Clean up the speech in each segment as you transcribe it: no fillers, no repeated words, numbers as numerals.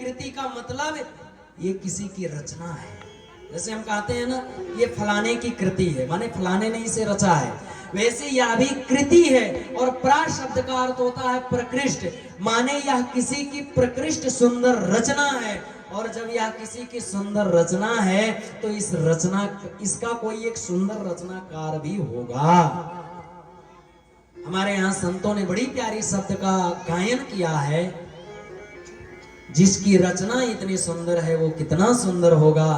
कृति का मतलब ये किसी की रचना है। जैसे हम कहते हैं ना, ये फलाने की कृति है, माने फलाने ने इसे रचा है, वैसे यह भी कृति है। और प्रा शब्द का अर्थ होता है प्रकृष्ट, माने यह किसी की प्रकृष्ट सुंदर रचना है। और जब यह किसी की सुंदर रचना है तो इस रचना, इसका कोई एक सुंदर रचनाकार भी होगा। हमारे यहाँ संतों ने बड़ी प्यारी शब्द का गायन किया है, जिसकी रचना इतनी सुंदर है वो कितना सुंदर होगा।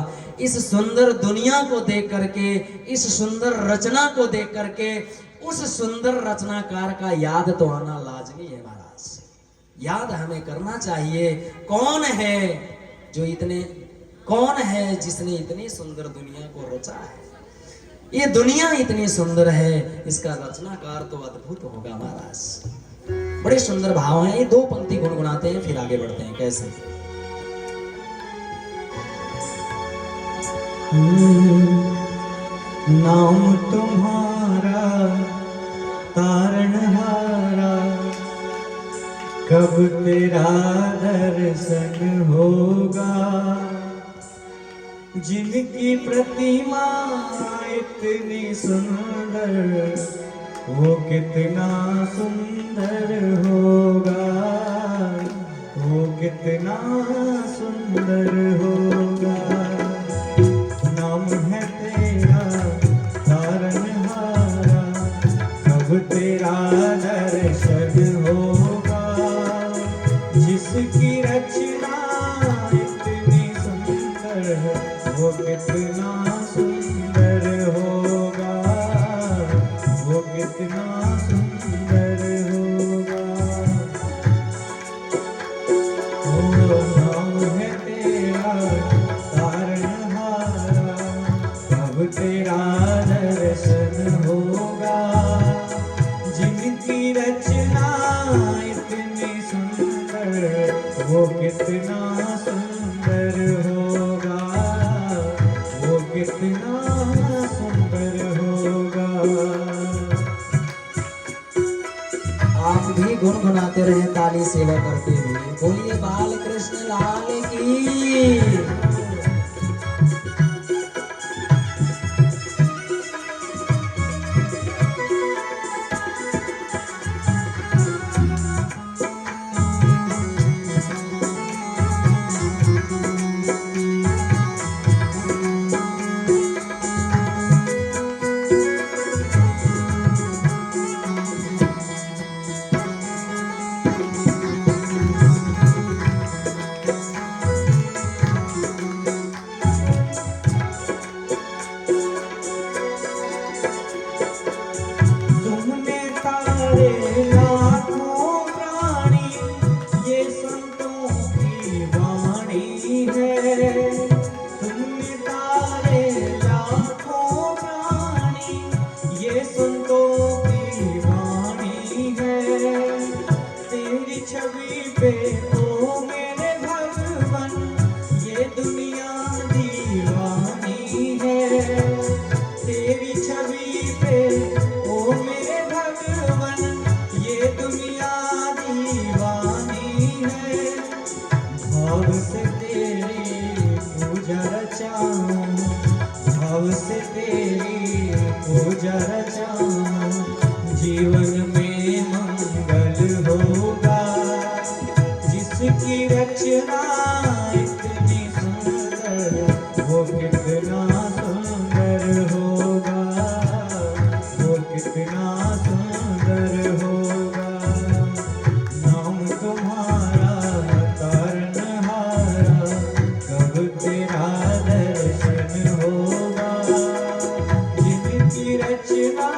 इस सुंदर दुनिया को देख करके, इस सुंदर रचना को देख करके उस सुंदर रचनाकार का याद तो आना लाजमी है महाराज। याद हमें करना चाहिए, कौन है जो इतने, कौन है जिसने इतनी सुंदर दुनिया को रचा है। ये दुनिया इतनी सुंदर है, इसका रचनाकार तो अद्भुत होगा महाराज। बड़े सुंदर भाव हैं। ये दो पंक्ति गुनगुनाते हैं फिर आगे बढ़ते हैं। कैसे? नाम तुम्हारा तारणहारा, कब तेरा दर्शन होगा। जिनकी प्रतिमा इतनी सुंदर, वो कितना सुंदर होगा, वो कितना सुंदर होगा। नाम है तेरा तारणहारा, कब तेरा दर्शन होगा। जिसकी रचना इतनी सुंदर है, वो कितना सुंदर होगा, वो कितना सुंदर होगा। ओ नाम है तेरा तारणहारा, कब तेरा दर्शन होगा। जिनकी रचना इतनी सुंदर, वो कितना सुंदर होगा, वो कितना सुंदर होगा। आप भी गुनगुनाते रहे ताली सेवा करते हुए। बोलिए बाल कृष्ण लाल की। तुमने तारे लाखों प्राणी, ये संतों की वाणी है। तुमने तारे लाखों प्राणी, ये संतों की वाणी है। तेरी छवि पे ओ मेरे भगवन, ये दुनिया दीवानी है। तेरी छवि पे ओ मेरे भगवन, ये दुनिया दीवानी है। भाव से तेरी पूजा रचाऊं, भाव से तेरी पूजा रचाऊं। जीवन में मंगल होगा। जिसकी रचना इतनी सुंदर, वो कितना सुंदर होगा, वो कितना सुंदर होगा। नाम तुम्हारा तारणहारा, कब तेरा दर्शन होगा। जिनकी रचना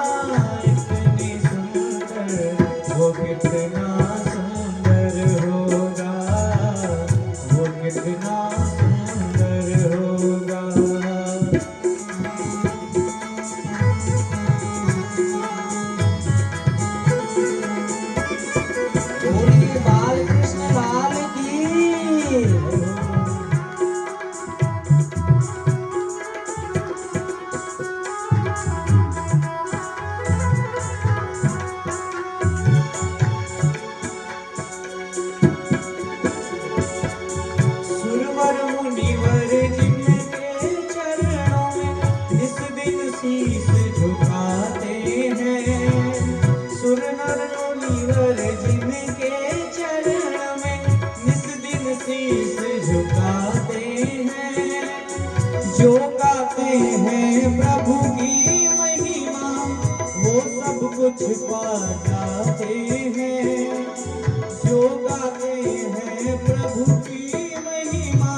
शीश झुकाते हैं, जो गाते हैं प्रभु की महिमा वो सब कुछ पा जाते हैं। जो गाते हैं प्रभु की महिमा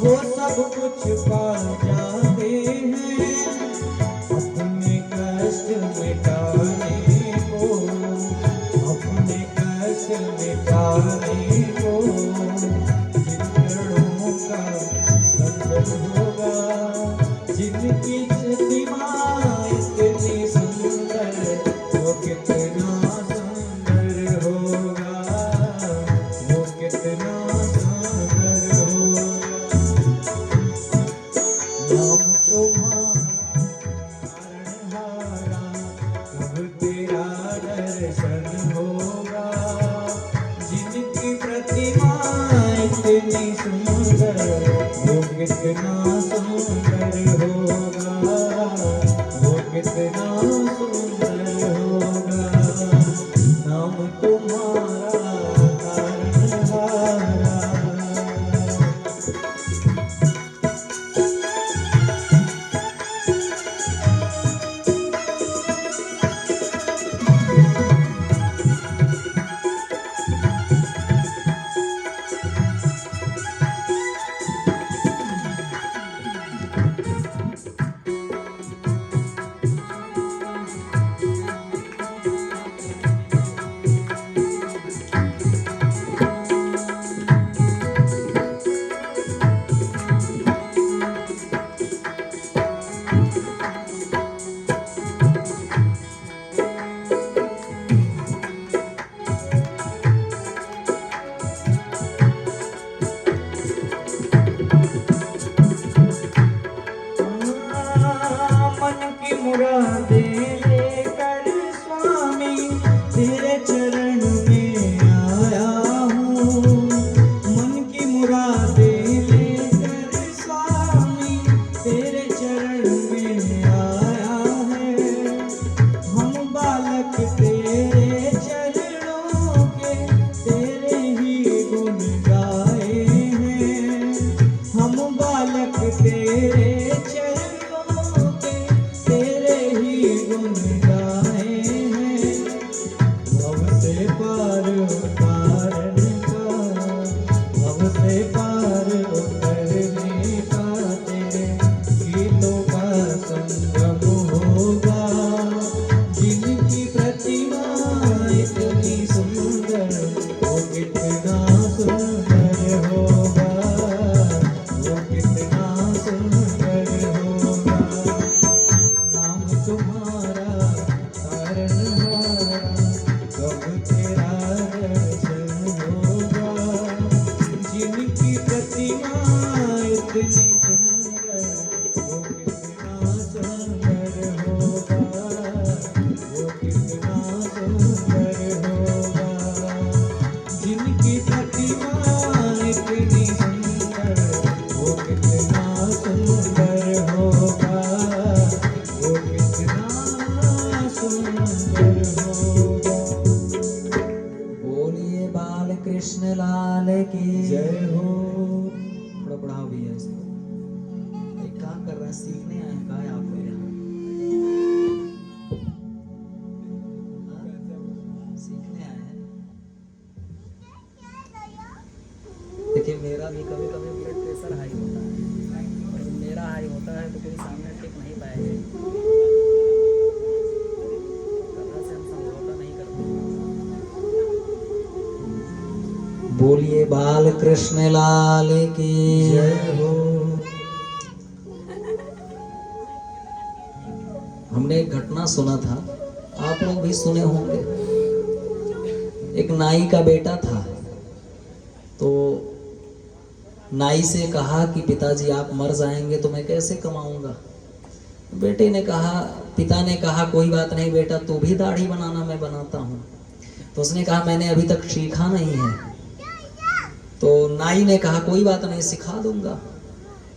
वो सब कुछ पा जाते हैं। अपने कष्ट मिटाने को, अपने कष्ट मिटाने को जिन चरणों का संकट होगा, जिनकी प्रतिमा इतनी सुंदर वो कितना सुंदर होगा, वो कितना सुंदर होगा। नाम तुम्हारा तारणहारा, कब तेरा दर्शन होगा, जिनकी प्रतिमा इतनी सुंदर वो कितना सुंदर होगा, वो कितना सुंदर होगा। नाम तुम्हारा तारणहारा। मन की मुरादें लेकर स्वामी तेरे चरण में आया हूँ। मन की मुरादें लेकर स्वामी तेरे चरण में आया है। हम बालक तेरे चरणों के तेरे ही गुण गाए हैं। हम बालक तेरे चरणों के तेरे ही गुण गाए हैं। भव से पार उतारने का, भव से पार उतरने का तेरे गीतों का संगम होगा। जिनकी प्रतिमा इतनी सुंदर वो कितना सुंदर होगा, वो कितना सुंदर होगा। नाम तुम्हारा तारणहारा, कब तेरा दर्शन होगा, जिनकी प्रतिमा इतनी सुंदर वो कितना सुंदर होगा, वो कितना सुंदर होगा। जिनकी प्रतिमा इतनी सुंदर वो कितना सुंदर होगा, वो कितना सुंदर होगा। बोलिए बाल कृष्ण लाल की जय हो। थोड़ा बढ़ाओ भैया इसको। ये क्या कर रहा है? सीखने आए हैं? क्या है आप लोग यहाँ? हाँ? सीखने आए हैं? देखिए मेरा भी कभी कभी ब्लड प्रेशर हाई होता है, और जब मेरा हाई होता है तो कोई सामने टिक नहीं पाएगा। कथा से हम समझौता नहीं करते। बोलिए बाल कृष्ण लाल की जय हो। हमने एक घटना सुना था, आप लोग भी सुने होंगे। एक नाई का बेटा था, तो नाई से कहा कि पिताजी आप मर जाएंगे तो मैं कैसे कमाऊंगा। बेटे ने कहा, पिता ने कहा कोई बात नहीं बेटा, तू भी दाढ़ी बनाना मैं बनाता हूँ। तो उसने कहा मैंने अभी तक सीखा नहीं है। तो नाई ने कहा कोई बात नहीं, सिखा दूंगा।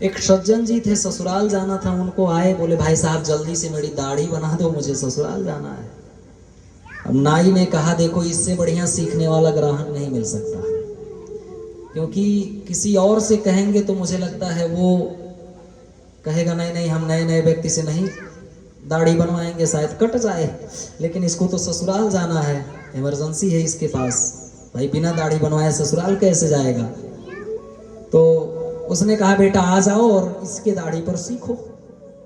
एक सज्जन जी थे, ससुराल जाना था, उनको आए, बोले भाई साहब जल्दी से मेरी दाढ़ी बना दो, मुझे ससुराल जाना है। अब नाई ने कहा देखो इससे बढ़िया सीखने वाला ग्राहक नहीं मिल सकता। क्योंकि किसी और से कहेंगे तो मुझे लगता है वो कहेगा नहीं नहीं, हम नए नए व्यक्ति से नहीं दाढ़ी बनवाएंगे, शायद कट जाए। लेकिन इसको तो ससुराल जाना है, इमरजेंसी है इसके पास, भाई बिना दाढ़ी बनवाए ससुराल कैसे जाएगा। तो उसने कहा बेटा आ जाओ और इसके दाढ़ी पर सीखो।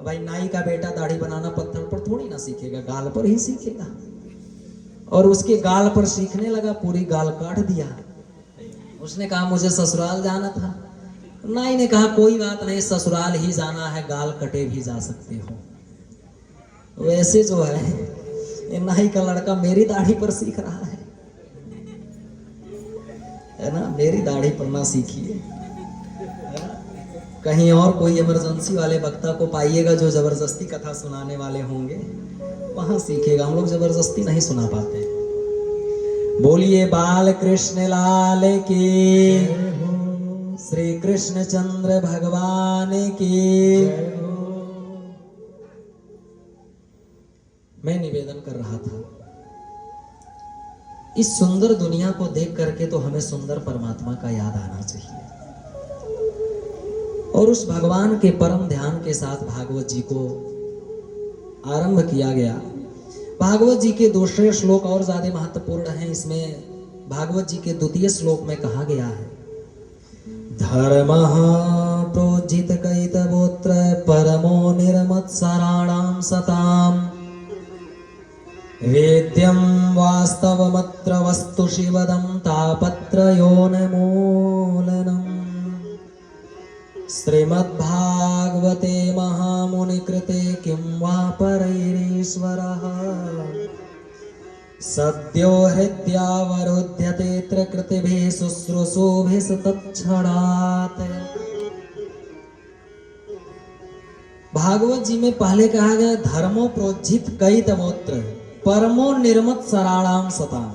भाई नाई का बेटा दाढ़ी बनाना पत्थर पर थोड़ी ना सीखेगा, गाल पर ही सीखेगा। और उसके गाल पर सीखने लगा, पूरी गाल काट दिया। उसने कहा मुझे ससुराल जाना था। नाई ने कहा कोई बात नहीं, ससुराल ही जाना है, गाल कटे भी जा सकते हो। वैसे जो है ये नाई का लड़का मेरी दाढ़ी पर सीख रहा है ना, मेरी दाढ़ी पर ना सीखिए। कहीं और कोई इमरजेंसी वाले वक्ता को पाइएगा जो जबरदस्ती कथा सुनाने वाले होंगे, वहां सीखेगा। हम लोग जबरदस्ती नहीं सुना पाते। बोलिए बाल कृष्ण लाल की, श्री कृष्ण चंद्र भगवान की। मैं निवेदन कर रहा था, इस सुंदर दुनिया को देख करके तो हमें सुंदर परमात्मा का याद आना चाहिए। और उस भगवान के परम ध्यान के साथ भागवत जी को आरंभ किया गया। भागवत जी के दूसरे श्लोक और ज्यादा महत्वपूर्ण हैं। इसमें भागवत जी के द्वितीय श्लोक में कहा गया है, धर्मः प्रोज्झित कैतवोत्र परमो निर्मत्सराणां सताम् वेद्यं वास्तवमत्र वस्तु शिवदं तापत्रयोन्मूलनम्। श्रीमद्भागवते महामुनिकृते किं वा परैरीश्वरः सद्यो हृद्यावरुध्यतेऽत्र कृतिभिः शुश्रूषुभिः तत्क्षणात्। भागवत जी में पहले कहा गया धर्मो प्रोज्झित कैतवोत्र परमो निर्मत सराणाम सताम।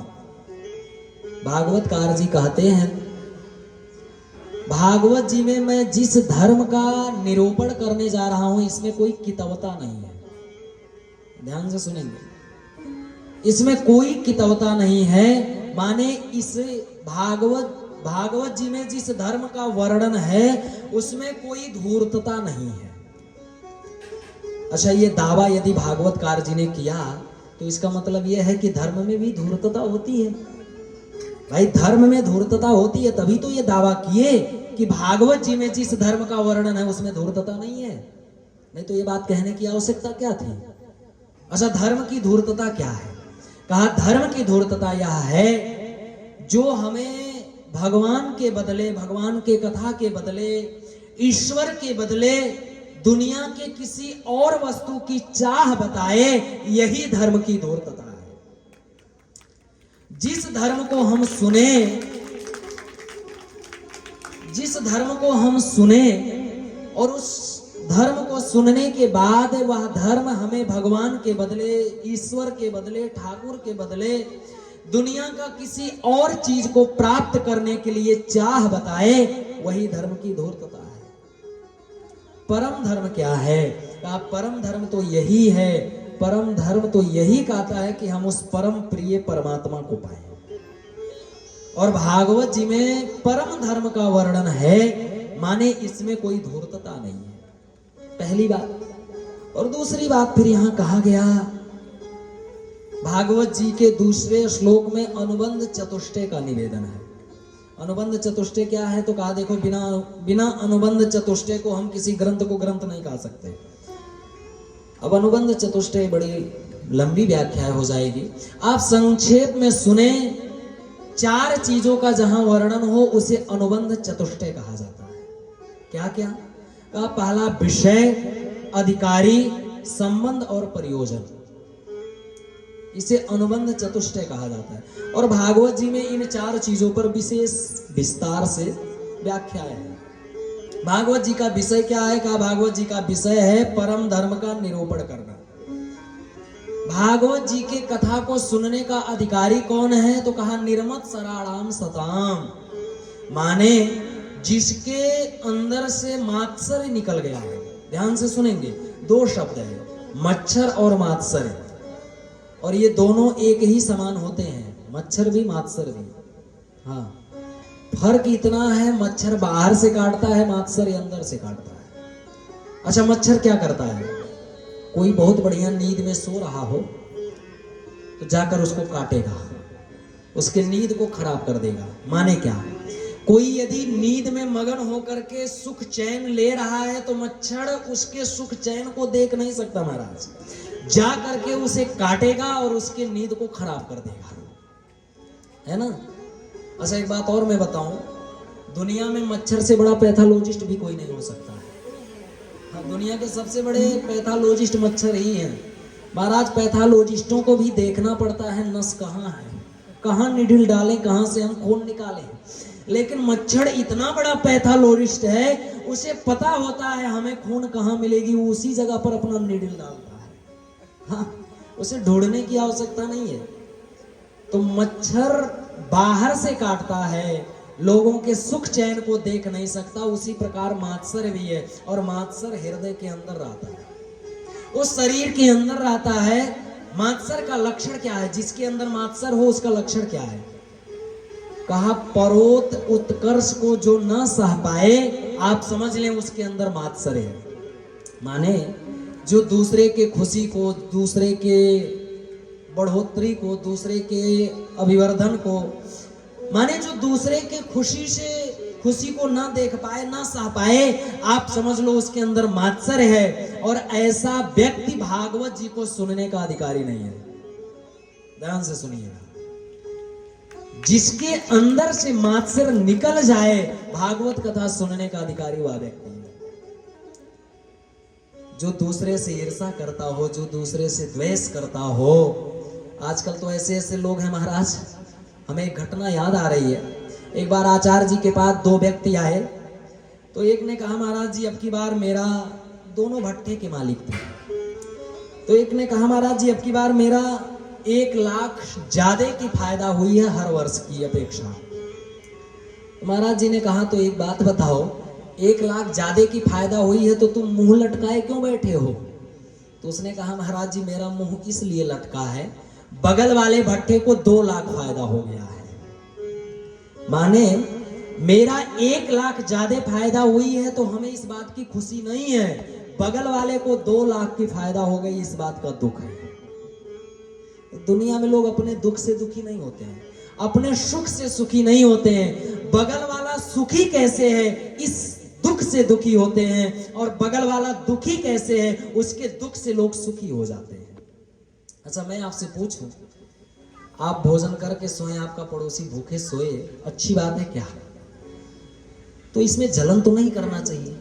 भागवतकार जी कहते हैं भागवत जी में मैं जिस धर्म का निरूपण करने जा रहा हूं इसमें कोई कितवता नहीं है। ध्यान से सुनेंगे, इसमें कोई कितवता नहीं है। माने इस भागवत जी में जिस धर्म का वर्णन है उसमें कोई धूर्तता नहीं है। अच्छा, ये दावा यदि भागवतकार जी ने किया तो इसका मतलब यह है कि धर्म में भी धूर्तता होती है। भाई धर्म में धूर्तता होती है तभी तो ये दावा किए कि भागवत जी में जिस धर्म का वर्णन है उसमें धूर्तता नहीं है, नहीं तो ये बात कहने की आवश्यकता क्या थी। अच्छा, धर्म की धूर्तता क्या है? कहा धर्म की धूर्तता यह है जो हमें भगवान के बदले, भगवान के कथा के बदले, ईश्वर के बदले दुनिया के किसी और वस्तु की चाह बताए, यही धर्म की धूर्तता है। जिस धर्म को हम सुने, जिस धर्म को हम सुने और उस धर्म को सुनने के बाद वह धर्म हमें भगवान के बदले, ईश्वर के बदले, ठाकुर के बदले दुनिया का किसी और चीज को प्राप्त करने के लिए चाह बताए, वही धर्म की धूर्तता है। परम धर्म क्या है? परम धर्म तो यही है, परम धर्म तो यही कहता है कि हम उस परम प्रिय परमात्मा को पाए। और भागवत जी में परम धर्म का वर्णन है, माने इसमें कोई धूर्तता नहीं है, पहली बात। और दूसरी बात फिर यहां कहा गया भागवत जी के दूसरे श्लोक में अनुबंध चतुष्टय का निवेदन है। अनुबंध चतुष्टय क्या है? तो कहा देखो बिना अनुबंध चतुष्टय को हम किसी ग्रंथ को ग्रंथ नहीं कहा सकते। अब अनुबंध चतुष्टय बड़ी लंबी व्याख्या हो जाएगी, आप संक्षेप में सुने। 4 चीजों का जहां वर्णन हो उसे अनुबंध चतुष्टय कहा जाता है। क्या क्या? का पहला विषय, अधिकारी, संबंध और प्रयोजन, इसे अनुबंध चतुष्टय कहा जाता है। और भागवत जी में इन 4 चीजों पर विशेष विस्तार से व्याख्या है। भागवत जी का विषय क्या है? कहा भागवत जी का विषय है परम धर्म का निरूपण करना। भागवत जी के कथा को सुनने का अधिकारी कौन है? तो कहा निर्मत सराणाम सताम, माने जिसके अंदर से मात्सर्य निकल गया है। ध्यान से सुनेंगे, 2 शब्द है, मच्छर और मात्सर्य, और ये दोनों एक ही समान होते हैं, मच्छर भी मात्सर्य भी। हाँ, फर्क इतना है, मच्छर बाहर से काटता है, मात्सर्य अंदर से काटता है। अच्छा, मच्छर क्या करता है? कोई बहुत बढ़िया नींद में सो रहा हो तो जाकर उसको काटेगा, उसके नींद को खराब कर देगा। माने क्या? कोई यदि नींद में मगन होकर के सुख चैन ले रहा है तो मच्छर उसके सुख चैन को देख नहीं सकता महाराज, जा करके उसे काटेगा और उसके नींद को खराब कर देगा, है ना। अच्छा, एक बात और मैं बताऊं, दुनिया में मच्छर से बड़ा पैथोलॉजिस्ट भी कोई नहीं हो सकता है। हाँ, दुनिया के सबसे बड़े पैथोलॉजिस्ट मच्छर ही हैं महाराज। पैथोलॉजिस्टों को भी देखना पड़ता है नस कहाँ है, कहाँ निडिल डालें, कहाँ से हम खून निकालें। लेकिन मच्छर इतना बड़ा पैथोलॉजिस्ट है, उसे पता होता है हमें खून कहाँ मिलेगी, वो उसी जगह पर अपना निडिल डालता है। हाँ, उसे ढूंढने की आवश्यकता नहीं है। तो मच्छर बाहर से काटता है, लोगों के सुख चैन को देख नहीं सकता। उसी प्रकार मात्सर्य भी है, और मात्सर्य हृदय के अंदर रहता है, उस शरीर के अंदर रहता है। मात्सर्य का लक्षण क्या है? जिसके अंदर मात्सर्य हो उसका लक्षण क्या है? कहा, परोत उत्कर्ष को जो न सह पाए, आप समझ लें उसके अंदर मात्सर्य है। माने जो दूसरे के खुशी को, दूसरे के बढ़ोतरी को, दूसरे के अभिवर्धन को, माने जो दूसरे के खुशी को ना देख पाए, ना सह पाए, आप समझ लो उसके अंदर मात्सर्य है। और ऐसा व्यक्ति भागवत जी को सुनने का अधिकारी नहीं है। ध्यान से सुनिएगा, जिसके अंदर से मात्सर्य निकल जाए, भागवत कथा सुनने का अधिकारी वह व्यक्ति है। जो दूसरे से ईर्ष्या करता हो, जो दूसरे से द्वेष करता हो। आजकल तो ऐसे ऐसे लोग हैं महाराज, हमें एक घटना याद आ रही है। एक बार आचार्य जी के पास दो व्यक्ति आए, तो एक ने कहा, महाराज जी अब की बार मेरा, दोनों भट्टे के मालिक थे, तो एक ने कहा, महाराज जी अब की बार मेरा 1 लाख ज्यादा की फायदा हुई है हर वर्ष की अपेक्षा। तो महाराज जी ने कहा, तो एक बात बताओ, 1 लाख ज्यादा की फायदा हुई है तो तुम मुंह लटकाए क्यों बैठे हो? तो उसने कहा, महाराज जी मेरा मुंह इसलिए लटका है, बगल वाले भट्टे को 2 लाख फायदा हो गया है। माने मेरा 1 लाख ज्यादा फायदा हुई है तो हमें इस बात की खुशी नहीं है, बगल वाले को 2 लाख की फायदा हो गई, इस बात का दुख है। दुनिया में लोग अपने दुख से दुखी नहीं होते हैं, अपने सुख से सुखी नहीं होते हैं। बगल वाला सुखी कैसे है, इस दुख से दुखी होते हैं, और बगल वाला दुखी कैसे है, उसके दुख से लोग सुखी हो जाते हैं। अच्छा, मैं आपसे पूछूं, आप भोजन करके सोए, आपका पड़ोसी भूखे सोए, अच्छी बात है क्या? तो इसमें जलन तो नहीं करना चाहिए,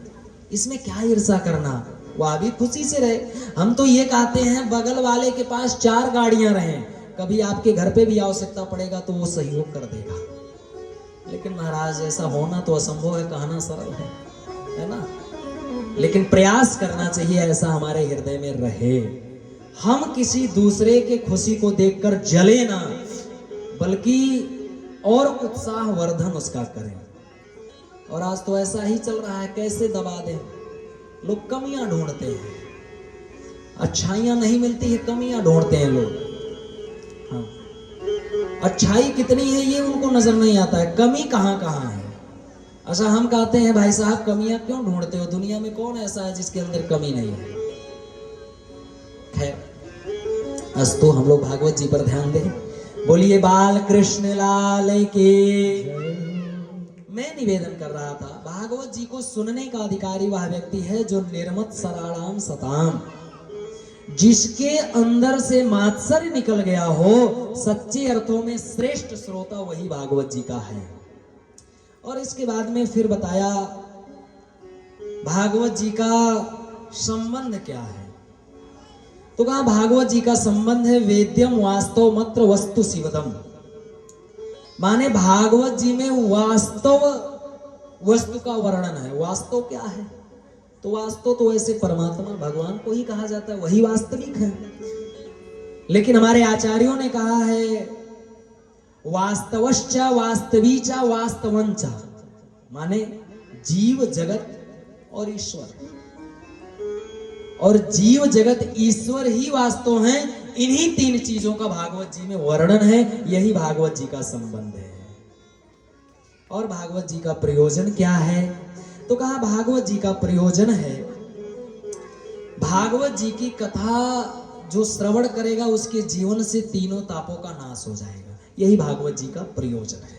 इसमें क्या ईर्ष्या करना, वह भी खुशी से रहे। हम तो ये कहते हैं बगल वाले के पास 4 गाड़ियां रहें, कभी आपके घर पे भी आवश्यकता पड़ेगा तो वो सहयोग कर देगा। लेकिन महाराज ऐसा होना तो असंभव है, कहना सरल है ना। लेकिन प्रयास करना चाहिए ऐसा हमारे हृदय में रहे। हम किसी दूसरे के खुशी को देखकर जले ना, बल्कि और उत्साह वर्धन उसका करें। और आज तो ऐसा ही चल रहा है, कैसे दबा दें, लोग कमियां ढूंढते हैं, अच्छाइयां नहीं मिलती है, कमियां ढूंढते हैं लोग। हाँ, अच्छाई कितनी है ये उनको नजर नहीं आता है, कमी कहाँ कहाँ है। अच्छा, हम कहते हैं भाई साहब कमियां क्यों ढूंढते हो, दुनिया में कौन ऐसा है जिसके अंदर कमी नहीं है। खैर, अस्तु, हम लोग भागवत जी पर ध्यान दें। बोलिए बाल कृष्ण लाल की। मैं निवेदन कर रहा था, भागवत जी को सुनने का अधिकारी वह व्यक्ति है जो निर्मत सराणाम सताम, जिसके अंदर से मात्सर्य निकल गया हो, सच्चे अर्थों में श्रेष्ठ श्रोता वही भागवत जी का है। और इसके बाद में फिर बताया भागवत जी का संबंध क्या है। तो कहा भागवत जी का संबंध है वेद्यम वास्तव मत्र वस्तु शिवदम, माने भागवत जी में वास्तव वस्तु का वर्णन है। वास्तव क्या है? तो वास्तव तो ऐसे परमात्मा भगवान को ही कहा जाता है, वही वास्तविक है। लेकिन हमारे आचार्यों ने कहा है वास्तवश्च वास्तवीच वास्तवंच, माने जीव जगत और ईश्वर, और जीव जगत ईश्वर ही वास्तव हैं। इन्हीं 3 चीजों का भागवत जी में वर्णन है, यही भागवत जी का संबंध है। और भागवत जी का प्रयोजन क्या है? तो कहा भागवत जी का प्रयोजन है, भागवत जी की कथा जो श्रवण करेगा उसके जीवन से तीनों तापों का नाश हो जाएगा। यही भागवत जी का प्रयोजन है।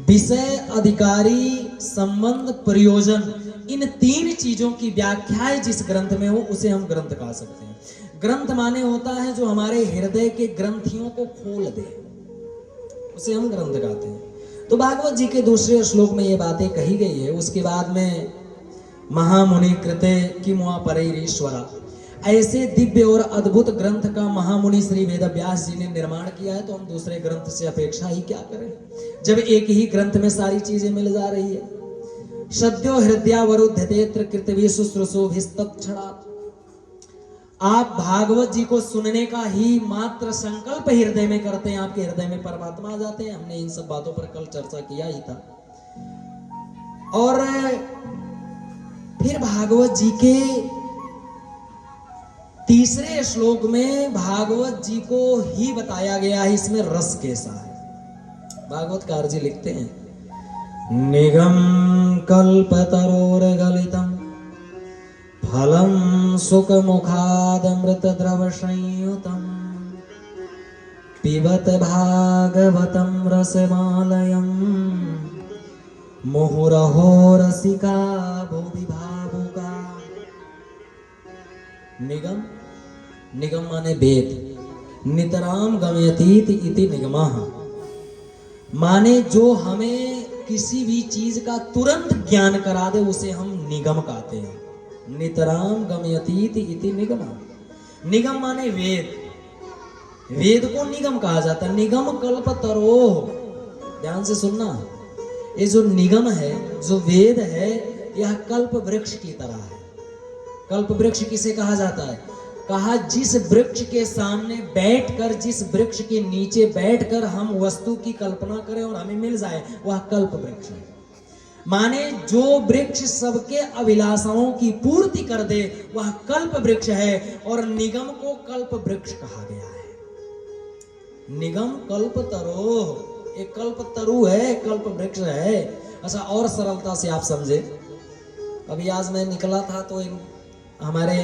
विषय, अधिकारी, संबंध, प्रयोजन, इन तीन चीजों की व्याख्याएं जिस ग्रंथ में हो उसे हम ग्रंथ कह सकते हैं। ग्रंथ माने होता है जो हमारे हृदय के ग्रंथियों को खोल दे, उसे हम ग्रंथ कहते हैं। तो भागवत जी के दूसरे श्लोक में ये बातें कही गई है। उसके बाद में महामुनि कृते किमुआ परैरीश्वरा, ऐसे दिव्य और अद्भुत ग्रंथ का महामुनि श्री वेदव्यास जी ने निर्माण किया है, तो हम दूसरे ग्रंथ से अपेक्षा ही क्या करें, जब एक ही ग्रंथ में सारी चीजें मिल जा रही है। सद्यो हृदयावरुध्यतेत्र कृतवी शुश्रूषोभिस्तत्क्षणात्। आप भागवत जी को सुनने का ही मात्र संकल्प हृदय में करते हैं, आपके हृदय में परमात्मा आ जाते हैं। हमने इन सब बातों पर कल चर्चा किया ही था। और फिर भागवत जी के तीसरे श्लोक में भागवत जी को ही बताया गया है, इसमें रस कैसा है। भागवतकार जी लिखते हैं, निगम कल्पतरोर्गलितम् फलं सुखमुखादमृत द्रव संयुतम् पिबत भागवतं रसमालयम् मुहुरहो रसिका भुवि भावुका। निगम, निगम माने वेद, नितराम गमयतीत इति निगमः, माने जो हमें किसी भी चीज का तुरंत ज्ञान करा दे उसे हम निगम कहते हैं। नितराम गमयतीत इति निगमः। निगम माने वेद, वेद को निगम कहा जाता है। निगम कल्पतरोः, ध्यान से सुनना, ये जो निगम है, जो वेद है, यह कल्प वृक्ष की तरह है। कल्प वृक्ष किसे कहा जाता है? कहा जिस वृक्ष के सामने बैठकर, जिस वृक्ष के नीचे बैठकर हम वस्तु की कल्पना करें और हमें मिल जाए, वह कल्प वृक्ष है। माने जो वृक्ष सबके अभिलाषाओं की पूर्ति कर दे वह कल्प वृक्ष है। और निगम को कल्प वृक्ष कहा गया है। निगम कल्प तरोः, एक कल्प तरु है, कल्प वृक्ष है। अच्छा, और सरलता से आप समझे, अभी आज मैं निकला था तो एक हमारे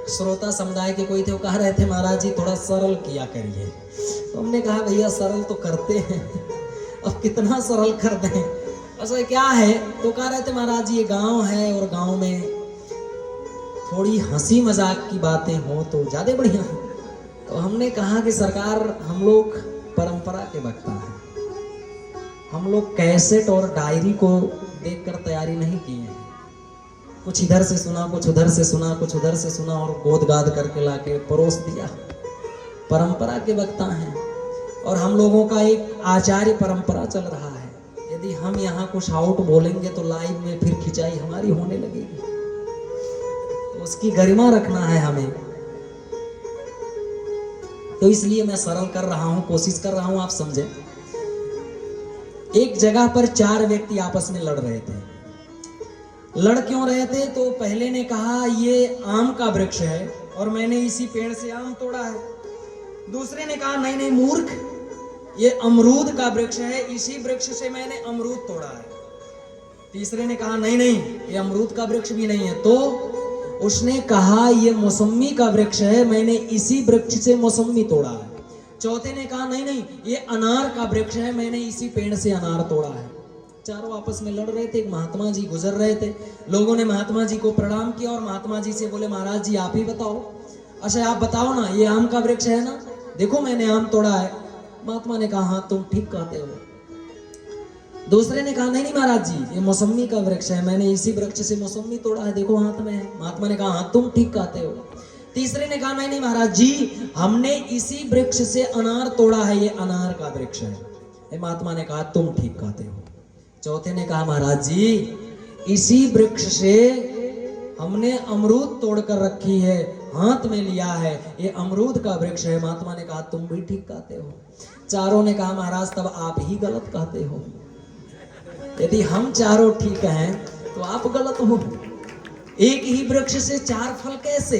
श्रोता समुदाय के कोई थे, वो कह रहे थे महाराज जी थोड़ा सरल किया करिए। तो हमने कहा भैया सरल तो करते हैं, अब कितना सरल कर दें। अच्छा क्या है, तो कह रहे थे महाराज जी ये गांव है और गांव में थोड़ी हंसी मजाक की बातें हो तो ज्यादा बढ़िया। तो हमने कहा कि सरकार, हम लोग परंपरा के वक्ता हैं, हम लोग कैसेट और डायरी को देखकर तैयारी नहीं किए हैं। कुछ इधर से सुना, कुछ उधर से सुना, कुछ उधर से सुना और गोद गाद करके लाके परोस दिया। परंपरा के वक्ता हैं और हम लोगों का एक आचार्य परंपरा चल रहा है। यदि हम यहाँ कुछ आउट बोलेंगे तो लाइव में फिर खिंचाई हमारी होने लगेगी, तो उसकी गरिमा रखना है हमें। तो इसलिए मैं सरल कर रहा हूं, कोशिश कर रहा हूं आप समझे। एक जगह पर चार व्यक्ति आपस में लड़ रहे थे। लड़ क्यों रहे थे? तो पहले ने कहा ये आम का वृक्ष है और मैंने इसी पेड़ से आम तोड़ा है। दूसरे ने कहा नहीं नहीं मूर्ख, ये अमरूद का वृक्ष है, इसी वृक्ष से मैंने अमरूद तोड़ा है। तीसरे ने कहा नहीं नहीं ये अमरूद का वृक्ष भी नहीं है। तो उसने कहा ये मौसमी का वृक्ष है, मैंने इसी वृक्ष से मौसमी तोड़ा है। चौथे ने कहा नहीं नहीं ये अनार का वृक्ष है, मैंने इसी पेड़ से अनार तोड़ा है। चारों आपस में लड़ रहे थे। एक महात्मा जी गुजर रहे थे, लोगों ने महात्मा जी को प्रणाम किया और महात्मा जी से बोले महाराज जी आप ही बताओ, अच्छा आप बताओ ना, ये आम का वृक्ष है ना, देखो मैंने आम तोड़ा है। महात्मा ने कहा हाँ तुम ठीक कहते हो। दूसरे ने कहा नहीं नहीं महाराज जी ये मौसमी का वृक्ष है, मैंने इसी वृक्ष से मौसमी तोड़ा है, देखो हाथ में है। महात्मा ने कहा हाँ तुम ठीक कहते हो। तीसरे ने कहा नहीं नहीं महाराज जी हमने इसी वृक्ष से अनार तोड़ा है, ये अनार का वृक्ष है। महात्मा ने कहा तुम ठीक कहते हो। चौथे ने कहा महाराज जी इसी वृक्ष से हमने अमरूद तोड़कर रखी है, हाथ में लिया है, ये अमरूद का वृक्ष है। महात्मा ने कहा तुम भी ठीक कहते हो। चारों ने कहा महाराज तब आप ही गलत कहते हो, यदि हम चारों ठीक हैं तो आप गलत हो। एक ही वृक्ष से चार फल कैसे,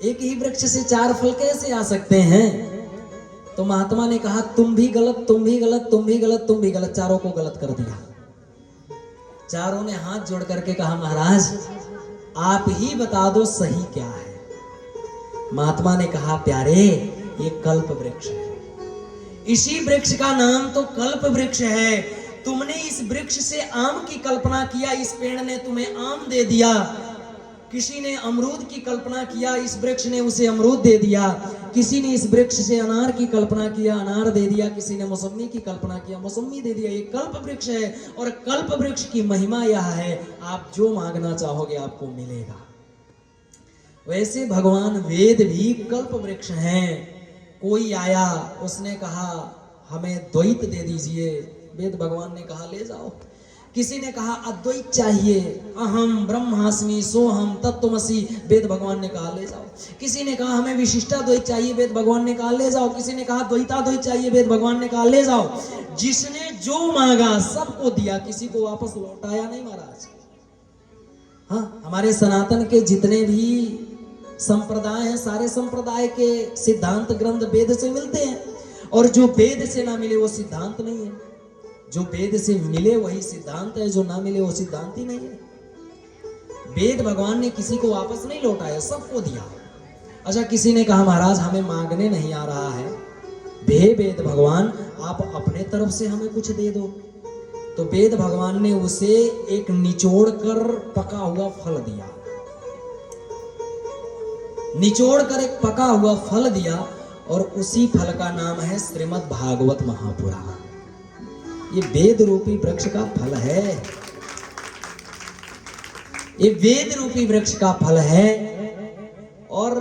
एक ही वृक्ष से चार फल कैसे आ सकते हैं? तो महात्मा ने कहा तुम भी गलत, तुम भी गलत, तुम भी गलत, तुम भी गलत, चारों को गलत कर दिया। चारों ने हाथ जोड़ करके कहा महाराज आप ही बता दो सही क्या है। महात्मा ने कहा प्यारे ये कल्प वृक्ष है, इसी वृक्ष का नाम तो कल्प वृक्ष है। तुमने इस वृक्ष से आम की कल्पना किया, इस पेड़ ने तुम्हें आम दे दिया। किसी ने अमरूद की कल्पना किया, इस वृक्ष ने उसे अमरूद दे दिया। किसी ने इस वृक्ष से अनार की कल्पना किया, अनार दे दिया। किसी ने मौसमी की कल्पना किया, मौसमी दे दिया। ये कल्प वृक्ष है और कल्प वृक्ष की महिमा यह है आप जो मांगना चाहोगे आपको मिलेगा। वैसे भगवान वेद भी कल्प वृक्ष हैं। कोई आया उसने कहा हमें द्वैत दे दीजिए, वेद भगवान ने कहा ले जाओ। किसी ने कहा अद्वैत चाहिए, अहम ब्रह्मास्मि सोहम तत्त्वमसि, वेद भगवान ने कहा ले जाओ। किसी ने कहा हमें विशिष्टाद्वैत चाहिए, वेद भगवान ने कहा ले जाओ। किसी ने कहा द्वैताद्वैत चाहिए, वेद भगवान ने कहा ले जाओ। जिसने जो मांगा सबको दिया, किसी को वापस लौटाया नहीं महाराज। हाँ, हमारे सनातन के जितने भी संप्रदाय हैं सारे संप्रदाय के सिद्धांत ग्रंथ वेद से मिलते हैं, और जो वेद से ना मिले वो सिद्धांत नहीं है। जो वेद से मिले वही सिद्धांत है, जो ना मिले वो सिद्धांत ही नहीं है। वेद भगवान ने किसी को वापस नहीं लौटाया, सबको दिया। अच्छा, किसी ने कहा महाराज हमें मांगने नहीं आ रहा है, हे वेद भगवान आप अपने तरफ से हमें कुछ दे दो। तो वेद भगवान ने उसे एक निचोड़ कर पका हुआ फल दिया, निचोड़ कर एक पका हुआ फल दिया, और उसी फल का नाम है श्रीमद् भागवत महापुराण। ये वेद रूपी वृक्ष का फल है, ये वेद रूपी वृक्ष का फल है। और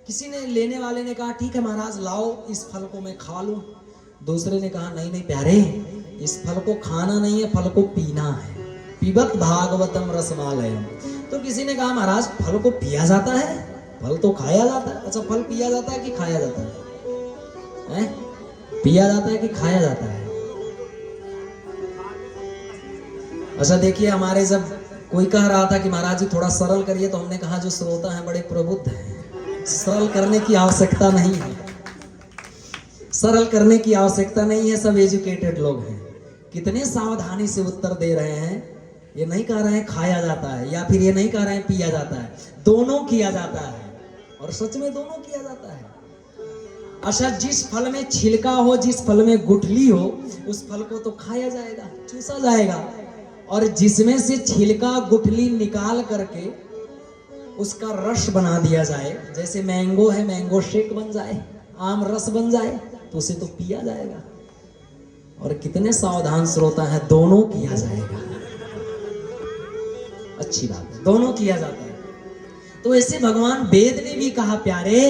किसी ने लेने वाले ने कहा ठीक है महाराज लाओ इस फल को मैं खा लूं। दूसरे ने कहा नहीं नहीं प्यारे, इस फल को खाना नहीं है, फल को पीना है। पिबत भागवतम रसमालयम। तो किसी ने कहा महाराज फल को पिया जाता है, फल तो खाया जाता है। अच्छा, फल पिया जाता है कि खाया जाता है? पिया जाता है कि खाया जाता है? अच्छा देखिए, हमारे जब कोई कह रहा था कि महाराज जी थोड़ा सरल करिए, तो हमने कहा जो श्रोता हैं बड़े प्रबुद्ध हैं, सरल करने की आवश्यकता नहीं है, सरल करने की आवश्यकता नहीं है, सब एजुकेटेड लोग हैं। कितने सावधानी से उत्तर दे रहे हैं। ये नहीं कह रहे हैं खाया जाता है, या फिर ये नहीं कह रहे हैं पिया जाता है, दोनों किया जाता है, और सच में दोनों किया जाता है। अच्छा, जिस फल में छिलका हो, जिस फल में गुठली हो, उस फल को तो खाया जाएगा, चूसा जाएगा। और जिसमें से छिलका गुठली निकाल करके उसका रस बना दिया जाए, जैसे मैंगो है, मैंगो शेक बन जाए, आम रस बन जाए, तो उसे तो पिया जाएगा। और कितने सावधान श्रोता है, दोनों किया जाएगा। अच्छी बात है, दोनों किया जाता है। तो ऐसे भगवान वेद ने भी कहा प्यारे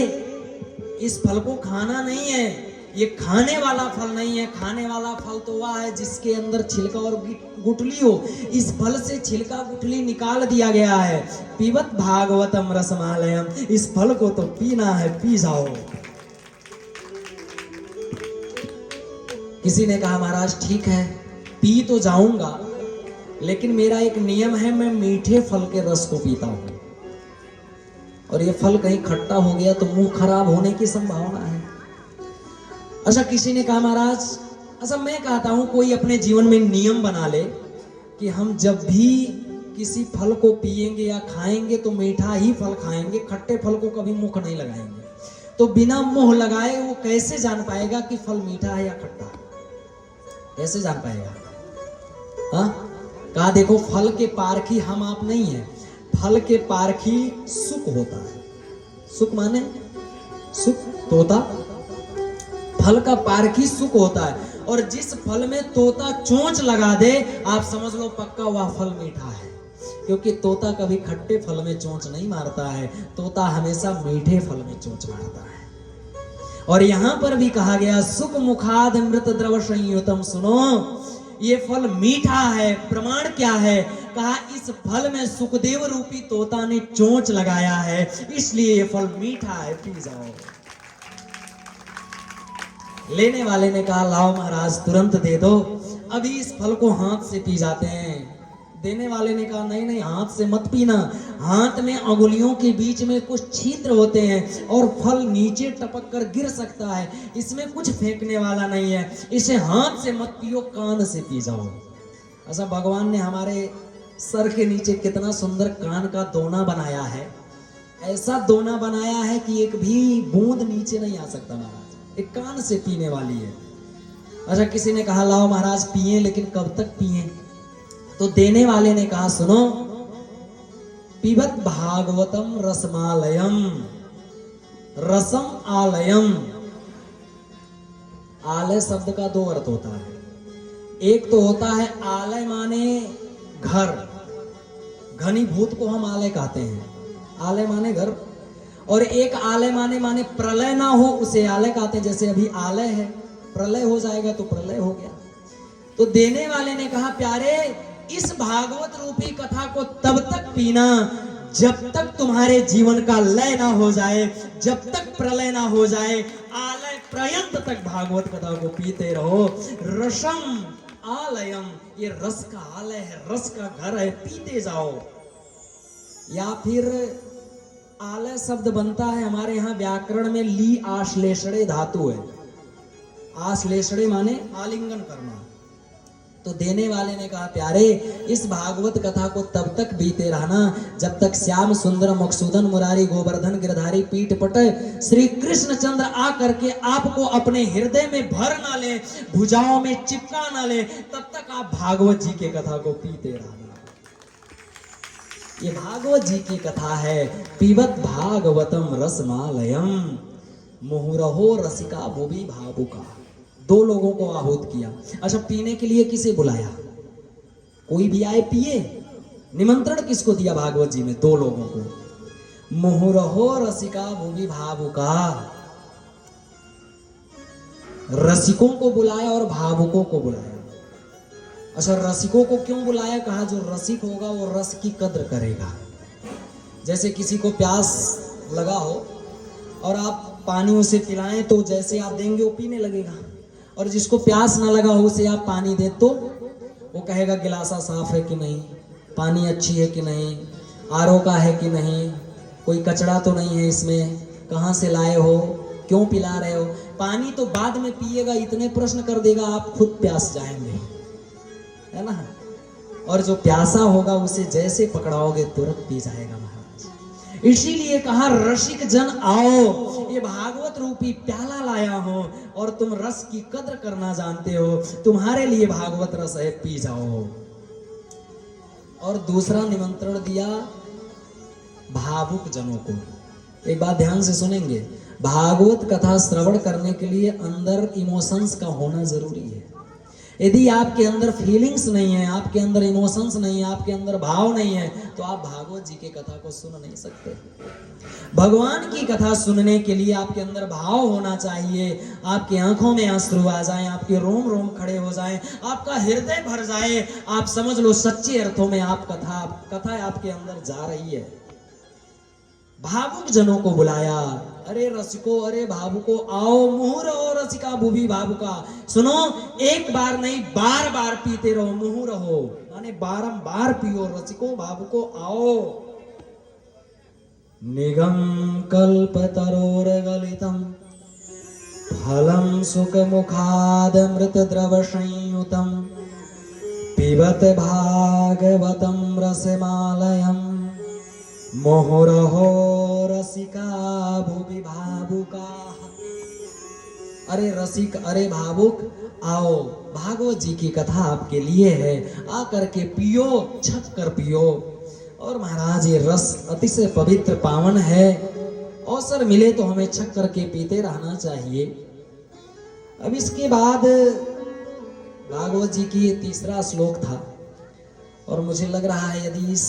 इस फल को खाना नहीं है, ये खाने वाला फल नहीं है। खाने वाला फल तो वह है जिसके अंदर छिलका और गुठली हो। इस फल से छिलका गुठली निकाल दिया गया है। पिबत भागवतम रसमालयम, इस फल को तो पीना है, पी जाओ। किसी ने कहा महाराज ठीक है पी तो जाऊंगा, लेकिन मेरा एक नियम है, मैं मीठे फल के रस को पीता हूं, और ये फल कहीं खट्टा हो गया तो मुंह खराब होने की संभावना है। अच्छा, किसी ने कहा महाराज, अच्छा मैं कहता हूं कोई अपने जीवन में नियम बना ले कि हम जब भी किसी फल को पिएंगे या खाएंगे तो मीठा ही फल खाएंगे, खट्टे फल को कभी मुख नहीं लगाएंगे। तो बिना मुंह लगाए वो कैसे जान पाएगा कि फल मीठा है या खट्टा? कैसे जान पाएगा? हाँ, कहा देखो फल के पारखी हम आप नहीं है, फल के पारखी सुख होता है। सुख माने सुख, तोता। फल का पारखी सुख होता है, और जिस फल में तोता चोंच लगा दे आप समझ लो पक्का वह फल मीठा है, क्योंकि तोता कभी खट्टे फल में चोंच नहीं मारता है, तोता हमेशा मीठे फल में चोंच मारता है। और यहां पर भी कहा गया सुख मुखाद मृत द्रव संयुतम, सुनो ये फल मीठा है। प्रमाण क्या है? कहा इस फल में सुखदेव रूपी तोता ने चोंच लगाया है, इसलिए ये फल मीठा है, पी जाओ। लेने वाले ने कहा लाओ महाराज तुरंत दे दो। अभी इस फल को हाथ से पी जाते हैं, देने वाले ने कहा नहीं नहीं, हाथ से मत पीना, हाथ में अंगुलियों के बीच में कुछ छिद्र होते हैं और फल नीचे टपक कर गिर सकता है, इसमें कुछ फेंकने वाला नहीं है, इसे हाथ से मत पियो, कान से पी जाओ। अच्छा, भगवान ने हमारे सर के नीचे कितना सुंदर कान का दोना बनाया है, ऐसा दोना बनाया है कि एक भी बूंद नीचे नहीं आ सकता महाराज, एक कान से पीने वाली है। अच्छा, किसी ने कहा लाओ महाराज पिए, लेकिन कब तक पिए? तो देने वाले ने कहा सुनो, पिबत भागवतम रसमालयम, रसम आलयम। आलय शब्द का दो अर्थ होता है, एक तो होता है आलय माने घर, घनीभूत को हम आलय कहते हैं, आलय माने घर, और एक आलय माने प्रलय ना हो उसे आलय कहते हैं। जैसे अभी आलय है, प्रलय हो जाएगा तो प्रलय हो गया। तो देने वाले ने कहा प्यारे, इस भागवत रूपी कथा को तब तक पीना जब तक तुम्हारे जीवन का लय ना हो जाए, जब तक प्रलय ना हो जाए, आलय पर्यंत तक भागवत कथा को पीते रहो। रसम आलयम, ये रस का आलय है, रस का घर है, पीते जाओ। या फिर आलय शब्द बनता है हमारे यहाँ व्याकरण में ली आश्लेषणे धातु है, आश्लेषणे माने आलिंगन करना। तो देने वाले ने कहा प्यारे, इस भागवत कथा को तब तक बीते रहना जब तक श्याम सुंदर मकसूदन मुरारी गोवर्धन गिरधारी पीठ पट श्री कृष्ण चंद्र आ करके आपको अपने हृदय में भर ना ले, भुजाओं में चिपका ना ले, तब तक आप भागवत जी की कथा को पीते रहना। ये भागवत जी की कथा है, पीबत भागवतम रसमालयम, मुहुरहो रसिका भुवि भावुका। दो लोगों को आहूत किया। अच्छा, पीने के लिए किसे बुलाया? कोई भी आए पिए? निमंत्रण किसको दिया भागवत जी में? दो लोगों को, मुहुरहो रसिका भुवि भावुका। रसिकों को बुलाया और भावुकों को बुलाया। अच्छा, रसिकों को क्यों बुलाया? कहा जो रसिक होगा वो रस की कद्र करेगा। जैसे किसी को प्यास लगा हो और आप पानी उसे पिलाएं तो जैसे आप देंगे वो पीने लगेगा, और जिसको प्यास ना लगा हो उसे आप पानी दे तो वो कहेगा गिलासा साफ है कि नहीं, पानी अच्छी है कि नहीं, आरओ का है कि नहीं, कोई कचरा तो नहीं है इसमें, कहाँ से लाए हो, क्यों पिला रहे हो। पानी तो बाद में पिएगा, इतने प्रश्न कर देगा आप खुद प्यास जाएंगे, है ना। और जो प्यासा होगा उसे जैसे पकड़ाओगे तुरंत पी जाएगा महाराज। इसीलिए कहा रसिक जन आओ, ये भागवत रूपी प्याला लाया हो और तुम रस की कद्र करना जानते हो, तुम्हारे लिए भागवत रस है, पी जाओ। और दूसरा निमंत्रण दिया भावुक जनों को। एक बात ध्यान से सुनेंगे, भागवत कथा श्रवण करने के लिए अंदर इमोशंस का होना जरूरी है। यदि आपके अंदर फीलिंग्स नहीं है, आपके अंदर इमोशंस नहीं है, आपके अंदर भाव नहीं है, तो आप भागवत जी की कथा को सुन नहीं सकते। भगवान की कथा सुनने के लिए आपके अंदर भाव होना चाहिए, आपकी आंखों में आंसू आ जाएं, आपके रोम रोम खड़े हो जाएं, आपका हृदय भर जाए, आप समझ लो सच्चे अर्थों में आप कथा आपके अंदर जा रही है। भावुक जनों को बुलाया, अरे रसिको, अरे भावुको आओ, मुहुरहो रसिका भुवि भावुका। सुनो, एक बार नहीं बार बार पीते रहो, मुहुरहो माने बारंबार पियो, रसिको भावुको आओ। निगम कल्पतरोर गलितम फलम सुख मुखाद मृत द्रव संयुतम पिबत भागवतम रसमालयम मुहुरहो रसिका भुवि भावुका। अरे रसिक, अरे भावुक आओ, भागवत जी की कथा आपके लिए है, आकर के पियो, छक कर पियो। और महाराज ये रस अतिशय पवित्र पावन है, अवसर मिले तो हमें छक करके पीते रहना चाहिए। अब इसके बाद भागवत जी की ये तीसरा श्लोक था, और मुझे लग रहा है यदि इस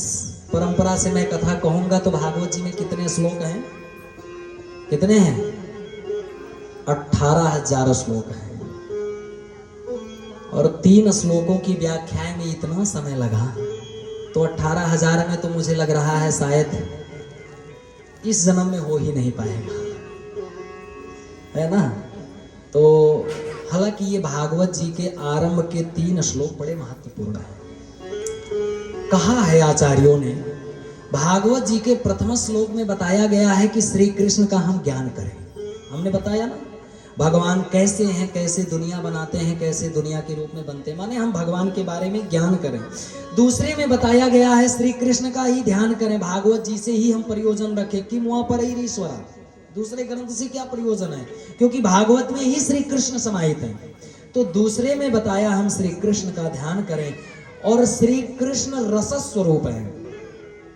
परंपरा से मैं कथा कहूंगा तो भागवत जी में कितने श्लोक हैं? कितने हैं? 18,000 श्लोक हैं। और 3 श्लोकों की व्याख्या में इतना समय लगा, तो 18,000 में तो मुझे लग रहा है शायद इस जन्म में हो ही नहीं पाएगा, है ना। तो हालांकि ये भागवत जी के आरंभ के 3 श्लोक बड़े महत्वपूर्ण हैं। कहा है आचार्यों ने, भागवत जी के प्रथम श्लोक में बताया गया है कि श्री कृष्ण का हम ज्ञान करें। हमने बताया ना, भगवान कैसे हैं, कैसे दुनिया बनाते हैं, कैसे दुनिया के रूप में बनते हैं, माने हम भगवान के बारे में ज्ञान करें। दूसरे में बताया गया है श्री कृष्ण का ही ध्यान करें, भागवत जी से ही हम प्रयोजन रखें कि मुआ पर ही ईश्वरा। दूसरे ग्रंथ से क्या प्रयोजन है, क्योंकि भागवत में ही श्री कृष्ण समाहित हैं। तो दूसरे में बताया हम श्री कृष्ण का ध्यान करें, और श्री कृष्ण रस स्वरूप है।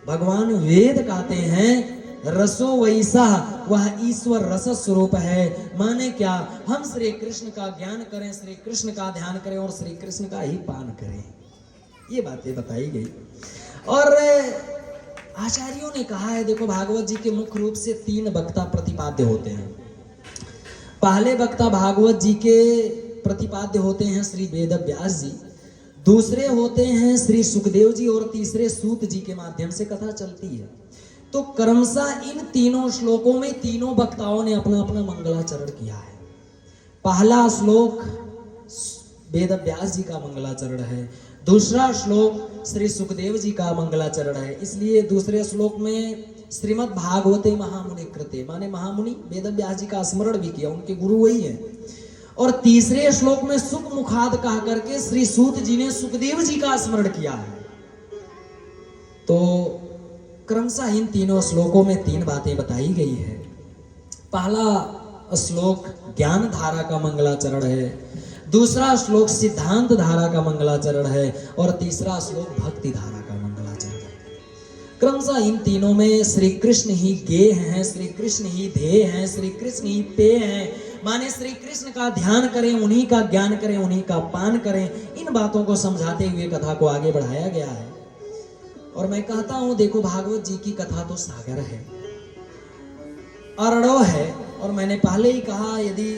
भगवान वेद कहते हैं रसो वैसा, वह ईश्वर रस स्वरूप है। माने क्या, हम श्री कृष्ण का ज्ञान करें, श्री कृष्ण का ध्यान करें और श्री कृष्ण का ही पान करें। ये बातें बताई गई। और आचार्यों ने कहा है, देखो भागवत जी के मुख्य रूप से 3 वक्ता प्रतिपाद्य होते हैं। पहले वक्ता भागवत जी के प्रतिपाद्य होते हैं श्री वेद व्यास जी, दूसरे होते हैं श्री सुखदेव जी, और तीसरे सूत जी के माध्यम से कथा चलती है। तो क्रमशः इन तीनों श्लोकों में तीनों वक्ताओं ने अपना अपना मंगलाचरण किया है। पहला श्लोक वेद व्यास जी का मंगलाचरण है, दूसरा श्लोक श्री सुखदेव जी का मंगलाचरण है। इसलिए दूसरे श्लोक में श्रीमद् भागवते महामुनि कृते, माने महामुनि वेद व्यास जी का स्मरण भी किया, उनके गुरु वही हैं। और तीसरे श्लोक में सुख मुखाद कह करके श्री सूत जी ने सुखदेव जी का स्मरण किया है। तो क्रमशः इन तीनों श्लोकों में 3 बातें बताई गई है। पहला श्लोक ज्ञान धारा का मंगलाचरण है, दूसरा श्लोक सिद्धांत धारा का मंगलाचरण है, और तीसरा श्लोक भक्ति धारा का मंगलाचरण है। क्रमशः इन तीनों में श्री कृष्ण ही गेय हैं, श्री कृष्ण ही ध्येय हैं, श्री कृष्ण ही पेय हैं। माने श्री कृष्ण का ध्यान करें, उन्हीं का ज्ञान करें, उन्हीं का पान करें। इन बातों को समझाते हुए कथा को आगे बढ़ाया गया है। और मैं कहता हूं, देखो भागवत जी की कथा तो सागर है, अरड़ो है। और मैंने पहले ही कहा, यदि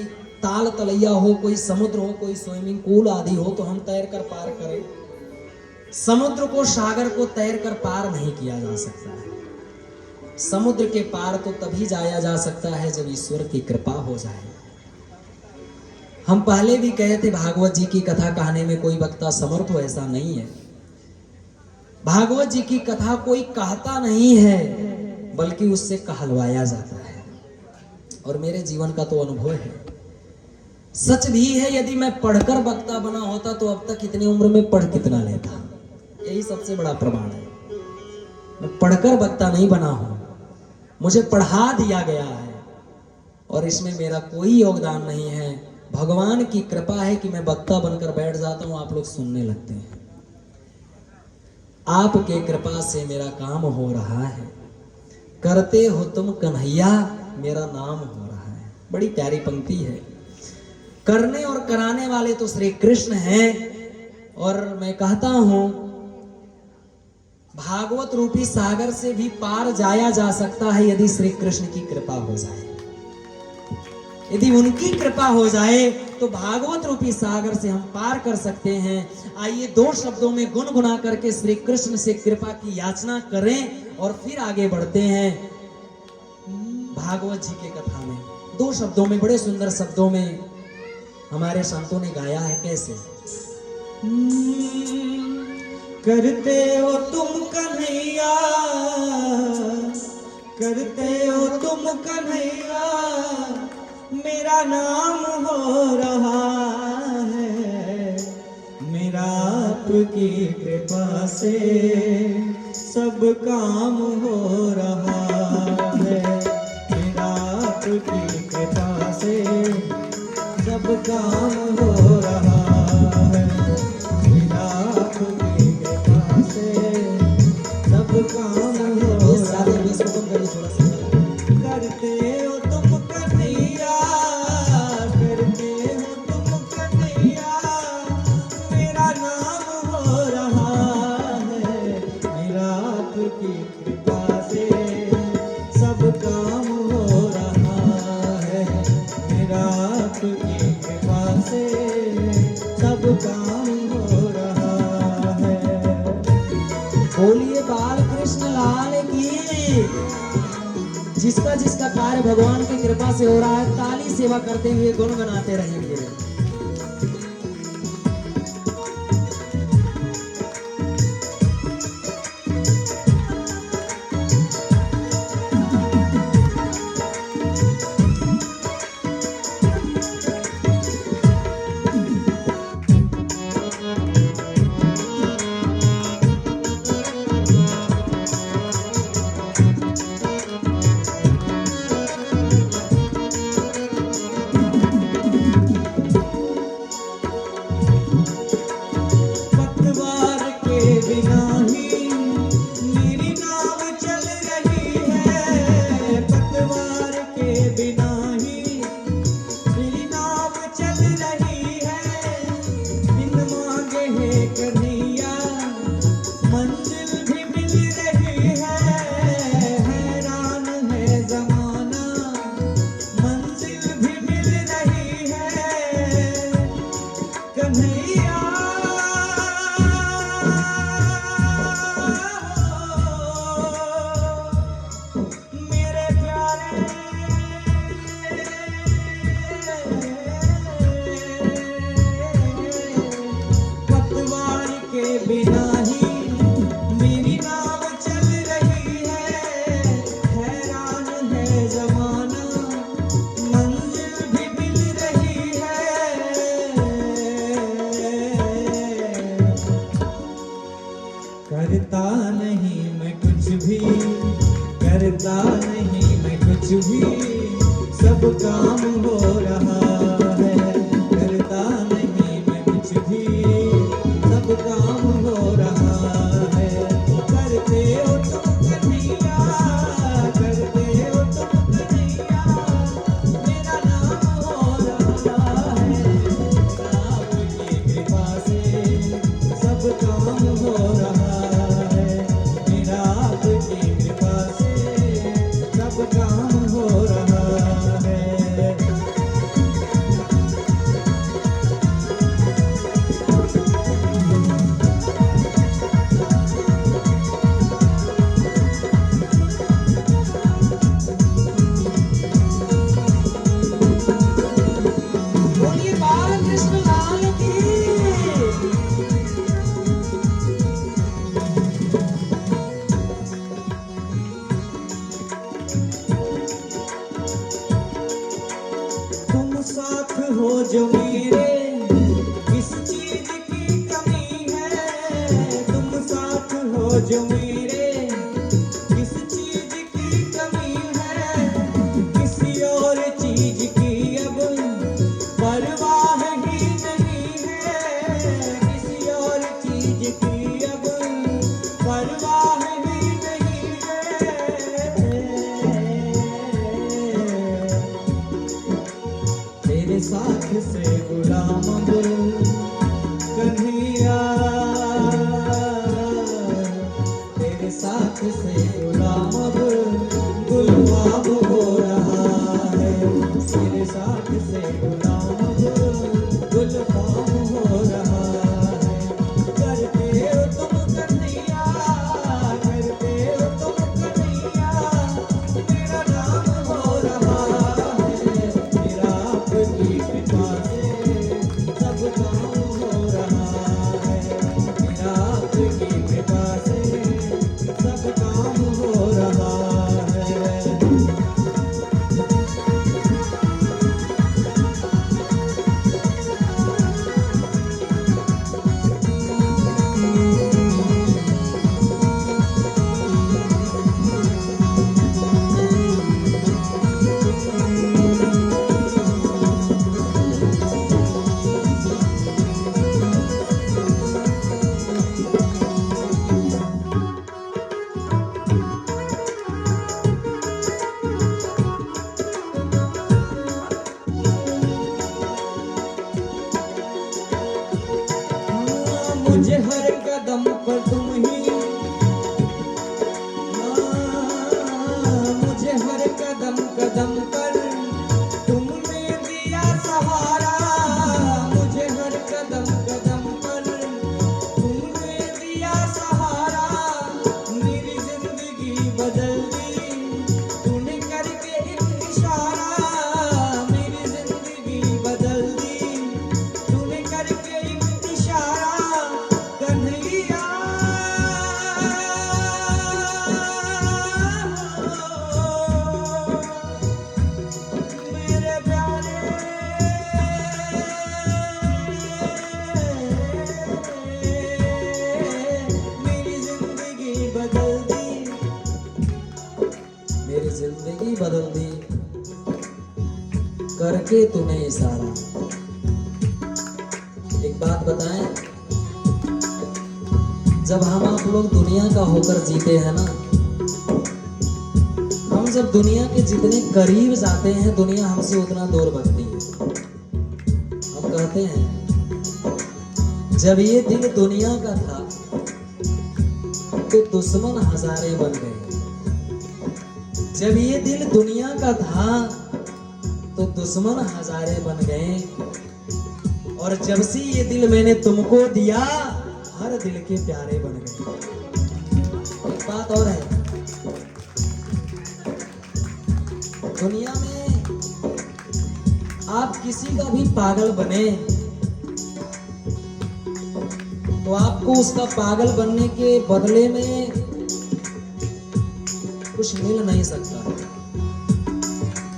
ताल तलैया हो, कोई समुद्र हो, कोई स्विमिंग पूल आदि हो, तो हम तैर कर पार करें। समुद्र को, सागर को तैर कर पार नहीं किया जा सकता है। समुद्र के पार तो तभी जाया जा सकता है जब ईश्वर की कृपा हो जाए। हम पहले भी कहे थे, भागवत जी की कथा कहने में कोई वक्ता समर्थ हो, ऐसा नहीं है। भागवत जी की कथा कोई कहता नहीं है, बल्कि उससे कहलवाया जाता है। और मेरे जीवन का तो अनुभव है, सच भी है। यदि मैं पढ़कर वक्ता बना होता तो अब तक इतनी उम्र में पढ़ कितना लेता, यही सबसे बड़ा प्रमाण है। मैं पढ़कर वक्ता नहीं बना हूं, मुझे पढ़ा दिया गया है, और इसमें मेरा कोई योगदान नहीं है। भगवान की कृपा है कि मैं वक्ता बनकर बैठ जाता हूं, आप लोग सुनने लगते हैं। आपके कृपा से मेरा काम हो रहा है, करते हो तुम कन्हैया मेरा नाम हो रहा है। बड़ी प्यारी पंक्ति है। करने और कराने वाले तो श्री कृष्ण हैं। और मैं कहता हूं, भागवत रूपी सागर से भी पार जाया जा सकता है यदि श्री कृष्ण की कृपा हो जाए। यदि उनकी कृपा हो जाए तो भागवत रूपी सागर से हम पार कर सकते हैं। आइए 2 शब्दों में गुनगुना करके श्री कृष्ण से कृपा की याचना करें और फिर आगे बढ़ते हैं भागवत जी के कथा में। 2 शब्दों में, बड़े सुंदर शब्दों में हमारे संतों ने गाया है। कैसे? करते हो तुम कन्हैया, करते हो तुम कन्हैया, मेरा नाम हो रहा है। मेरा आपकी कृपा से सब काम हो रहा है। मेरा आपकी कृपा से सब काम हो रहा है। मेरा आपकी कृपा से सब काम हो रहा है। करते हो तुम कन्हैया, करते हो तुम कन्हैया, मेरा नाम हो रहा है। मेरा आपकी कृपा से सब काम हो रहा है। मेरा आपकी कृपा से सब काम हो रहा है। बोलिए बाल कृष्ण लाल की। जिसका जिसका कार्य भगवान की कृपा से हो रहा है, ताली सेवा करते हुए गुनगुनाते रहेंगे। बिना ही मेरी नाव चल रही है, पतवार के बिना ही मेरी नाव चल रही है, बिन मांगे है कन्हैया मंजिल भी मिल रही है, हैरान है जमाना मंजिल भी मिल रही है, कन्हैया मेरे प्यारे पतवार के बिना ही मेरी नाव चल रही है, हैरान है जमाना मंजिल भी मिल रही है, करता नहीं मैं कुछ भी, करता नहीं मैं कुछ भी, सब काम हो रहा है, करता नहीं मैं कुछ भी, सब काम हो रहा है, करते हो तुम कन्हैया, करते हो तुम कन्हैया, मेरा नाम हो रहा है, आपकी कृपा से सब काम हो रहा है, मेरा आपकी कृपा से सब काम हो रहा है। बोलिए बालकृष्ण लाल की। तुम साथ हो जो मेरे, किस चीज की कमी है, तुम साथ हो जो मेरे, किस चीज की कमी है, किसी और चीज की अब परवाह ही नहीं है, किसी और चीज की अब परवाह ही नहीं है, तेरे साथ से गुलाम बुल कन्हैया, तेरे साथ से गुलाम बुल गुलबाब हो रहा है, तेरे साथ से गुलाम बुल गुलबाब हो रहा है, करते हो तुम कन्हैया, करते हो तुम कन्हैया, मेरा नाम हो रहा है, मेरा आपकी कृपा से सब काम हो रहा है, मेरा आपकी कृपा से सब काम हो रहा है। मुझे हर कदम पर तुम ही, मुझे हर कदम कदम पर तुमने दिया सहारा, मुझे हर कदम कदम पर तुमने दिया सहारा, मेरी जिंदगी बदल दी तूने करके एक इशारा, मेरी जिंदगी बदल दी तूने करके एक इशारा, कन्हैया मेरे प्यारे मेरी जिंदगी बदल दी, मेरी जिंदगी बदल दी करके तूने इशारा। एक बात बताएं, जब हम आप लोग दुनिया का होकर जीते हैं ना, हम जब दुनिया के जितने करीब जाते हैं दुनिया हमसे उतना दूर भगती है। हम कहते हैं जब ये दिल दुनिया का था तो दुश्मन हजारे बन गए। जब ये दिल दुनिया का था तो दुश्मन हजारे बन गए, और जब से ये दिल मैंने तुमको दिया हर दिल के प्यारे बन गए। एक बात और है, दुनिया में आप किसी का भी पागल बने तो आपको उसका पागल बनने के बदले में कुछ मिल नहीं सकता।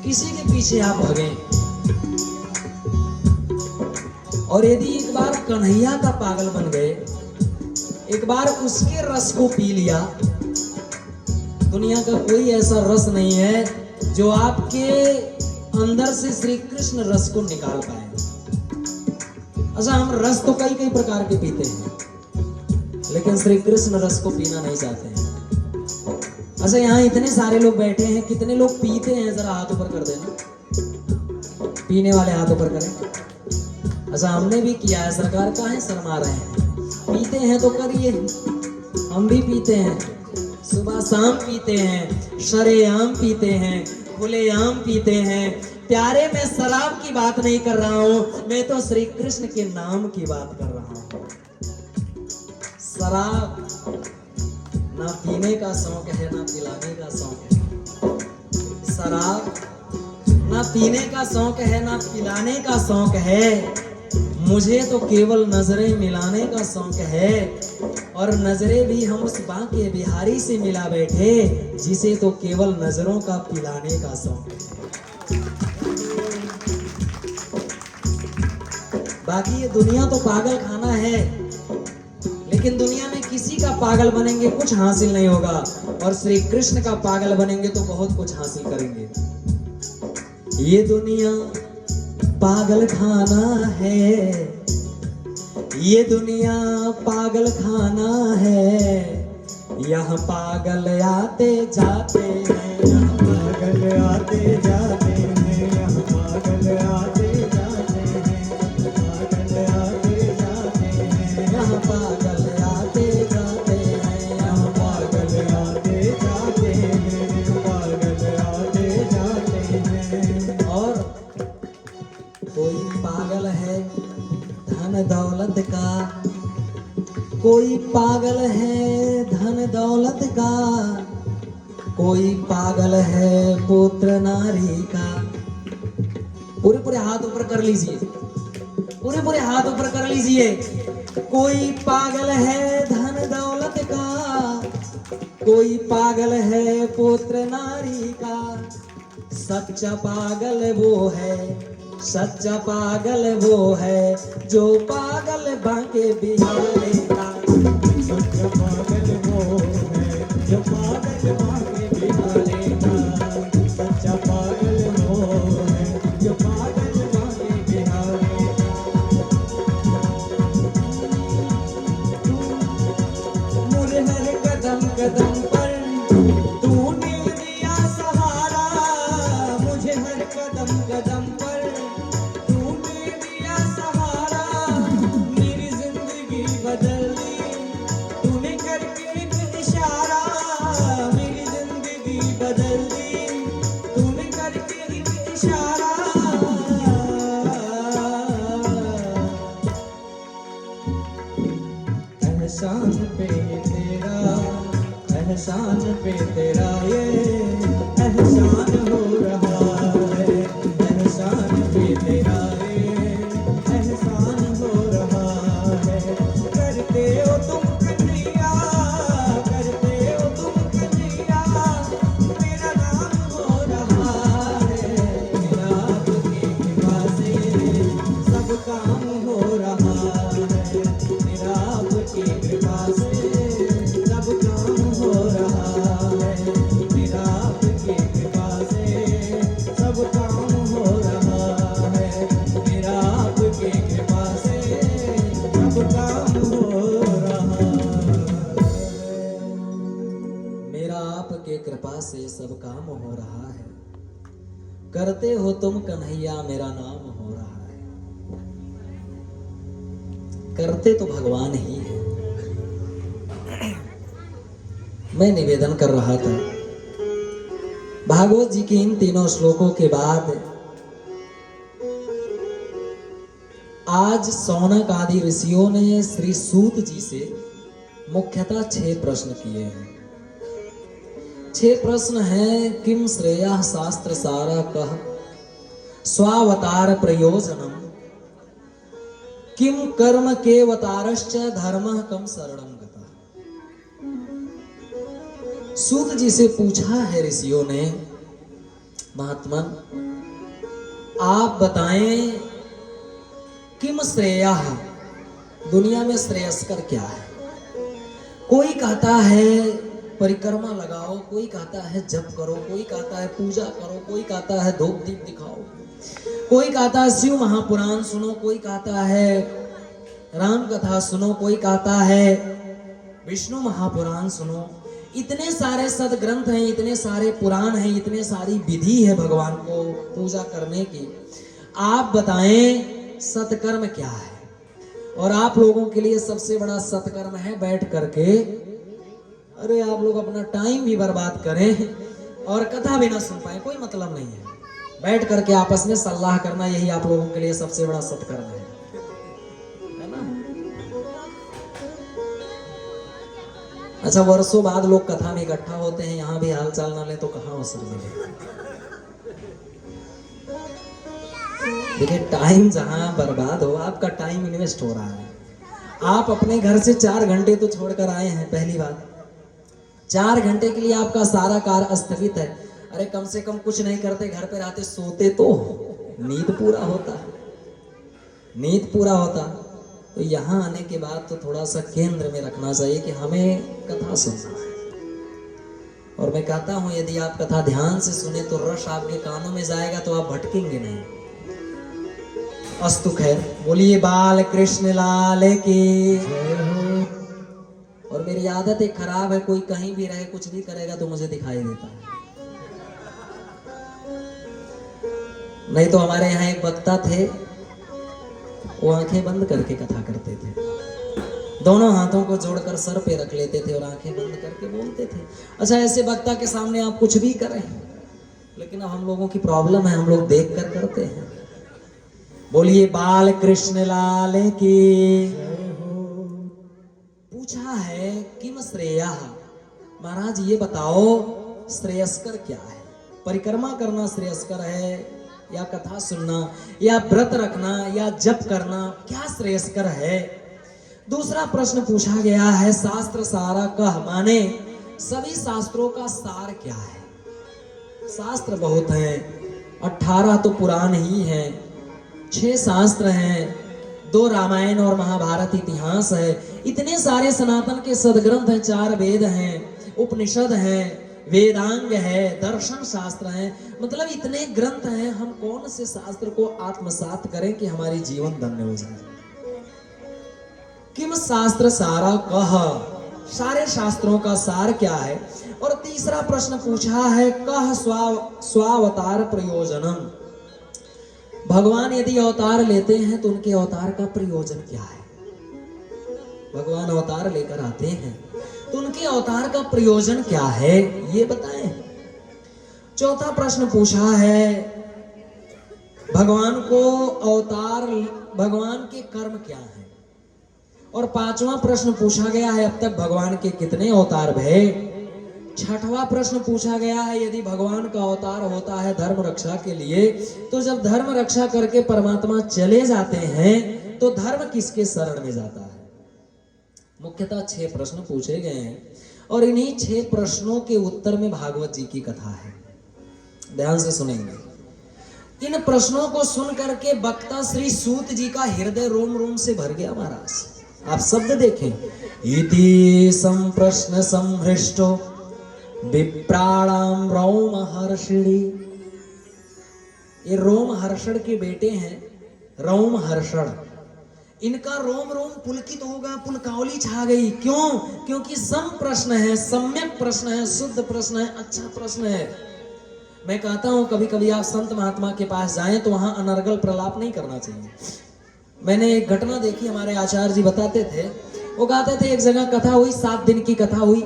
किसी के पीछे आप भगें, और यदि एक बार कन्हैया का पागल बन गए, एक बार उसके रस को पी लिया, दुनिया का कोई ऐसा रस नहीं है जो आपके अंदर से श्री कृष्ण रस को निकाल पाए। अच्छा, हम रस तो कई कई प्रकार के पीते हैं, लेकिन श्री कृष्ण रस को पीना नहीं चाहते हैं। अच्छा, यहाँ इतने सारे लोग बैठे हैं, कितने लोग पीते हैं? जरा हाथ ऊपर कर देना, पीने वाले हाथ ऊपर करें। अच्छा, हमने भी किया है, सरकार का है, शर्मा रहे हैं। पीते हैं तो करिए, हम भी पीते हैं, सुबह शाम पीते हैं, शरेआम पीते हैं, खुलेआम पीते हैं। प्यारे, मैं शराब की बात नहीं कर रहा हूँ, मैं तो श्री कृष्ण के नाम की बात कर रहा हूँ। शराब ना पीने का शौक है ना पिलाने का शौक है। शराब ना पीने का शौक है ना पिलाने का शौक है। मुझे तो केवल नजरें मिलाने का शौक है, और नजरें भी हम उस बांके बिहारी से मिला बैठे जिसे तो केवल नजरों का पिलाने का शौक है। बाकी ये दुनिया तो पागल खाना है, लेकिन दुनिया में किसी का पागल बनेंगे कुछ हासिल नहीं होगा, और श्री कृष्ण का पागल बनेंगे तो बहुत कुछ हासिल करेंगे। ये दुनिया पागल खाना है, ये दुनिया पागल खाना है। यहाँ पागल आते जाते हैं, यहाँ पागल आते जाते हैं, यहाँ पागल आते जाते हैं, पागल आते जाते हैं, यहाँ पागल आते जाते हैं, यहाँ पागल आते जाते हैं, पागल आते जाते हैं। और कोई पागल है धन दौलत का, कोई पागल है धन दौलत का, कोई पागल है पुत्र नारी का। पूरे पूरे हाथ ऊपर कर लीजिए, पूरे पूरे हाथ ऊपर कर लीजिए। कोई पागल है धन दौलत का, कोई पागल है पुत्र नारी का। सच्चा पागल वो है, सच्चा पागल वो है जो पागल बांके बिहारी का। सच्चा पागल वो है जो पागल बांके बिहारी का। सच्चा पागल वो है जो पागल बांके बिहारी का। मुझे हर कदम कदम पर तूने दिया सहारा, मुझे हर कदम कदम पर बदल दी तूने करके एक इशारा, मेरी जिंदगी बदल दी तूने करके एक इशारा। एहसान पे तेरा, एहसान पे तेरा ये एहसान हो रहा है, एहसान पे तेरा ये एहसान हो रहा है। करते हो तुम कन्हैया, करते हो तुम कन्हैया, मेरा नाम हो रहा है। मेरा आपकी कृपा से सब काम हो रहा है, मेरा आपकी कृपा से सब काम हो रहा है, मेरा आपकी कृपा से कृपा से सब काम हो रहा है। करते हो तुम कन्हैया मेरा नाम हो रहा है। करते तो भगवान ही है। मैं निवेदन कर रहा था भागवत जी के इन तीनों श्लोकों के बाद आज शौनक आदि ऋषियों ने श्री सूत जी से मुख्यतः 6 प्रश्न किए हैं। 6 प्रश्न हैं। किम श्रेयः शास्त्र सारा कह स्वावतार प्रयोजनम, किम कर्म केवतारश्च धर्मः कम शरणं गतः। सूत जी से पूछा है ऋषियों ने, महात्मन आप बताएं किम श्रेयः, दुनिया में श्रेयस्कर क्या है। कोई कहता है परिक्रमा लगाओ, कोई कहता है जप करो, कोई कहता है पूजा करो, कोई कहता है धूप दीप दिखाओ, कोई कहता है शिव महापुराण सुनो, कोई कहता है राम कथा सुनो, कोई कहता है विष्णु महापुराण सुनो। इतने सारे सदग्रंथ हैं, इतने सारे पुराण हैं, इतने सारी विधि है भगवान को पूजा करने की। आप बताएं सत्कर्म क्या है। और आप लोगों के लिए सबसे बड़ा सत्कर्म है बैठ करके, अरे आप लोग अपना टाइम भी बर्बाद करें और कथा भी ना सुन पाए, कोई मतलब नहीं है। बैठ करके आपस में सलाह करना, यही आप लोगों के लिए सबसे बड़ा सत्कर्म है ना। अच्छा, वर्षों बाद लोग कथा में इकट्ठा होते हैं, यहाँ भी हाल चाल ना ले तो कहाँ अवसर मिले। देखिए, टाइम जहां बर्बाद हो, आपका टाइम इन्वेस्ट हो रहा है। आप अपने घर से 4 घंटे तो छोड़कर आए हैं, पहली बात 4 घंटे के लिए आपका सारा कार्य स्थगित है। अरे कम से कम कुछ नहीं करते, घर पे रहते, सोते तो नींद पूरा होता, नींद पूरा होता। तो यहाँ आने के बाद तो थोड़ा सा केंद्र में रखना चाहिए कि हमें कथा सुनना है। और मैं कहता हूँ यदि आप कथा ध्यान से सुने तो रस आपके कानों में जाएगा, तो आप भटकेंगे नहीं। अस्तु खैर, बोलिए बाल कृष्ण लाल की। और मेरी आदत एक खराब है, कोई कहीं भी रहे कुछ भी करेगा तो मुझे दिखाई देता है। नहीं तो हमारे यहाँ एक वक्ता थे, वो आंखें बंद करके कथा करते थे, दोनों हाथों को जोड़कर सर पे रख लेते थे और आंखें बंद करके बोलते थे। अच्छा, ऐसे वक्ता के सामने आप कुछ भी करें, लेकिन अब हम लोगों की प्रॉब्लम है, हम लोग देख कर करते हैं। बोलिए बाल कृष्ण लाल की। पूछा है किम श्रेयः, महाराज ये बताओ श्रेयस्कर क्या है। परिक्रमा करना श्रेयस्कर है, या कथा सुनना, या व्रत रखना, या जप करना, क्या श्रेयस्कर है। दूसरा प्रश्न पूछा गया है शास्त्र सारा कह, माने सभी शास्त्रों का सार क्या है। शास्त्र बहुत हैं, 18 तो पुराण ही हैं, 6 शास्त्र हैं, 2 रामायण और महाभारत इतिहास है, इतने सारे सनातन के सदग्रंथ हैं, 4 वेद हैं, उपनिषद हैं, वेदांग है, दर्शन शास्त्र हैं, मतलब इतने ग्रंथ हैं। हम कौन से शास्त्र को आत्मसात करें कि हमारी जीवन धन्य हो जाए। किम शास्त्र सारा कह, सारे शास्त्रों का सार क्या है। और तीसरा प्रश्न पूछा है कह स्वावतार प्रयोजनम, भगवान यदि अवतार लेते हैं तो उनके अवतार का प्रयोजन क्या है। भगवान अवतार लेकर आते हैं तो उनके अवतार का प्रयोजन क्या है, ये बताएं। चौथा प्रश्न पूछा है भगवान को अवतार, भगवान के कर्म क्या हैं। और 5वां प्रश्न पूछा गया है अब तक भगवान के कितने अवतार भये। 6वां प्रश्न पूछा गया है यदि भगवान का अवतार होता है धर्म रक्षा के लिए, तो जब धर्म रक्षा करके परमात्मा चले जाते हैं तो धर्म किसके शरण में जाता है। मुख्यतः 6 प्रश्न पूछे गए हैं और इन्हीं 6 प्रश्नों के उत्तर में भागवत जी की कथा है। ध्यान से सुनेंगे। इन प्रश्नों को सुन करके वक्ता श्री सूत जी का हृदय रोम रोम से भर गया। महाराज आप शब्द देखें, इति संप्रश्न संहृष्टो विप्राणाम रोम हर्षिणी। ये रोम हर्षण के बेटे हैं, रोम हर्षण। इनका रोम रोम पुलकित होगा, पुलकावली छा गई। क्यों? क्योंकि सम प्रश्न है, सम्यक प्रश्न है, शुद्ध प्रश्न है, अच्छा प्रश्न है। मैं कहता हूं कभी कभी आप संत महात्मा के पास जाएं तो वहां अनर्गल प्रलाप नहीं करना चाहिए। मैंने एक घटना देखी, हमारे आचार्य जी बताते थे, वो कहते थे एक जगह कथा हुई, 7 दिन की कथा हुई।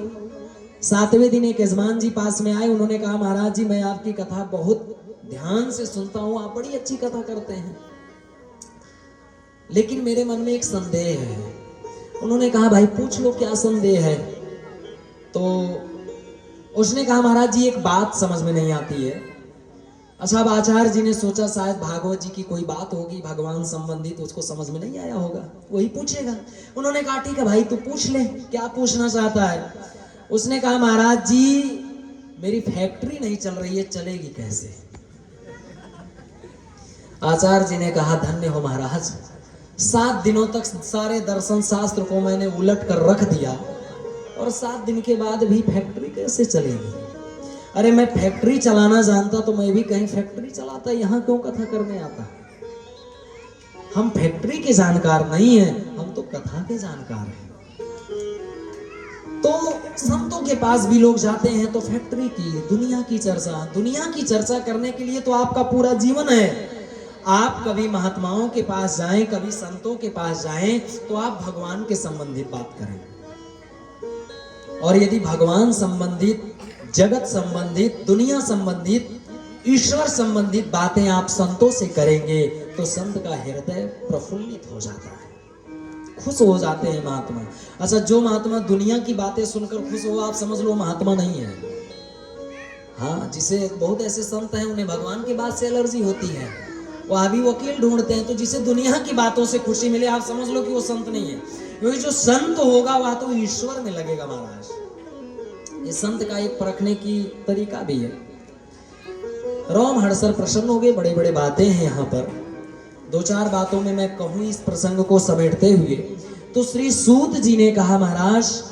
7वें दिन एक यजमान जी पास में आए, उन्होंने कहा महाराज जी मैं आपकी कथा बहुत ध्यान से सुनता हूं, आप बड़ी अच्छी कथा करते हैं, लेकिन मेरे मन में एक संदेह है। उन्होंने कहा भाई पूछ लो क्या संदेह है। तो उसने कहा महाराज जी एक बात समझ में नहीं आती है। अच्छा, अब आचार्य जी ने सोचा शायद भागवत जी की कोई बात होगी भगवान संबंधित, उसको समझ में नहीं आया होगा, वही पूछेगा। उन्होंने कहा ठीक है भाई तू पूछ ले, क्या पूछना चाहता है। उसने कहा महाराज जी मेरी फैक्ट्री नहीं चल रही है, चलेगी कैसे। आचार्य जी ने कहा धन्य हो महाराज, 7 दिनों तक सारे दर्शन शास्त्र को मैंने उलट कर रख दिया और 7 दिन के बाद भी फैक्ट्री कैसे चलेगी। अरे मैं फैक्ट्री चलाना जानता तो मैं भी कहीं फैक्ट्री चलाता, यहाँ क्यों कथा करने आता। हम फैक्ट्री के जानकार नहीं हैं, हम तो कथा के जानकार हैं। तो संतों के पास भी लोग जाते हैं तो फैक्ट्री की, दुनिया की चर्चा करने के लिए तो आपका पूरा जीवन है। आप कभी महात्माओं के पास जाएं, कभी संतों के पास जाएं तो आप भगवान के संबंधित बात करें। और यदि भगवान संबंधित, जगत संबंधित, दुनिया संबंधित, ईश्वर संबंधित बातें आप संतों से करेंगे तो संत का हृदय प्रफुल्लित हो जाता है, खुश हो जाते हैं महात्मा। अच्छा, जो महात्मा दुनिया की बातें सुनकर खुश हो, आप समझ लो महात्मा नहीं है। हाँ, जिसे बहुत ऐसे संत हैं उन्हें भगवान की बात से एलर्जी होती है, वो अभी वकील ढूंढते हैं, तो जिसे दुनिया की बातों से खुशी मिले आप समझ लो कि वो संत नहीं है। क्योंकि जो संत होगा वह तो ईश्वर में लगेगा महाराज। ये संत का एक परखने की तरीका भी है। रोम हर्षर प्रसन्न हो गए, बड़े बड़े बातें हैं यहाँ पर। 2-4 बातों में मैं कहूँ इस प्रसंग को समेटते हुए, तो श्री सूत जी ने कहा महाराज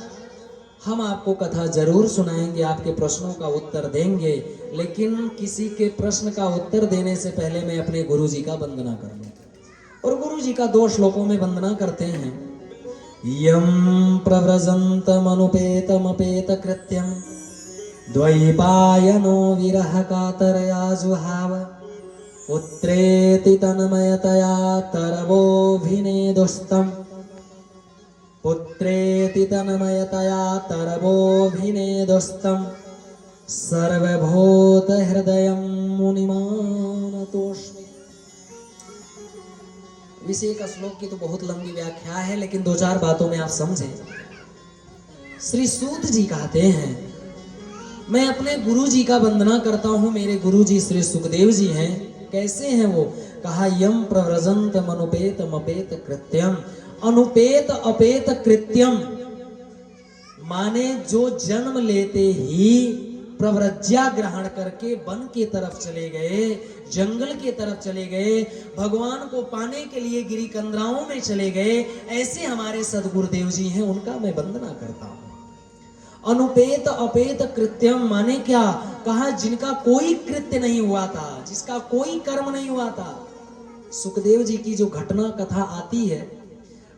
हम आपको कथा जरूर सुनाएंगे, आपके प्रश्नों का उत्तर देंगे, लेकिन किसी के प्रश्न का उत्तर देने से पहले मैं अपने गुरु जी का वंदना कर लूं। और गुरु जी का 2 श्लोकों में वंदना करते हैं। यम प्रव्रजन्तमनुपेतमपेत कृत्यम द्वैपायनो विरह कातरया जुहाव पुत्रेति तन्मयतया तरवोभिनेदुस्तम् पुत्रेति तन्मयतया तरवोभिनेदुस्तम् सर्वभूत हृदयं मुनिमानतोऽस्मि। विषय का श्लोक की तो बहुत लंबी व्याख्या है, लेकिन 2-4 बातों में आप समझें। श्री सूत जी कहते हैं मैं अपने गुरु जी का वंदना करता हूं। मेरे गुरु जी श्री सुखदेव जी हैं। कैसे हैं वो? कहा यम प्रव्रजंत मनुपेत मपेत कृत्यम। अनुपेत अपेत कृत्यम माने जो जन्म लेते ही प्रव्रज्या ग्रहण करके वन की तरफ चले गए, जंगल की तरफ चले गए, भगवान को पाने के लिए गिरी कंदराओं में चले गए, ऐसे हमारे सदगुरुदेव जी हैं, उनका मैं वंदना करता हूं। अनुपेत अपेत कृत्यम माने क्या? कहा जिनका कोई कृत्य नहीं हुआ था, जिसका कोई कर्म नहीं हुआ था। सुखदेव जी की जो घटना कथा आती है,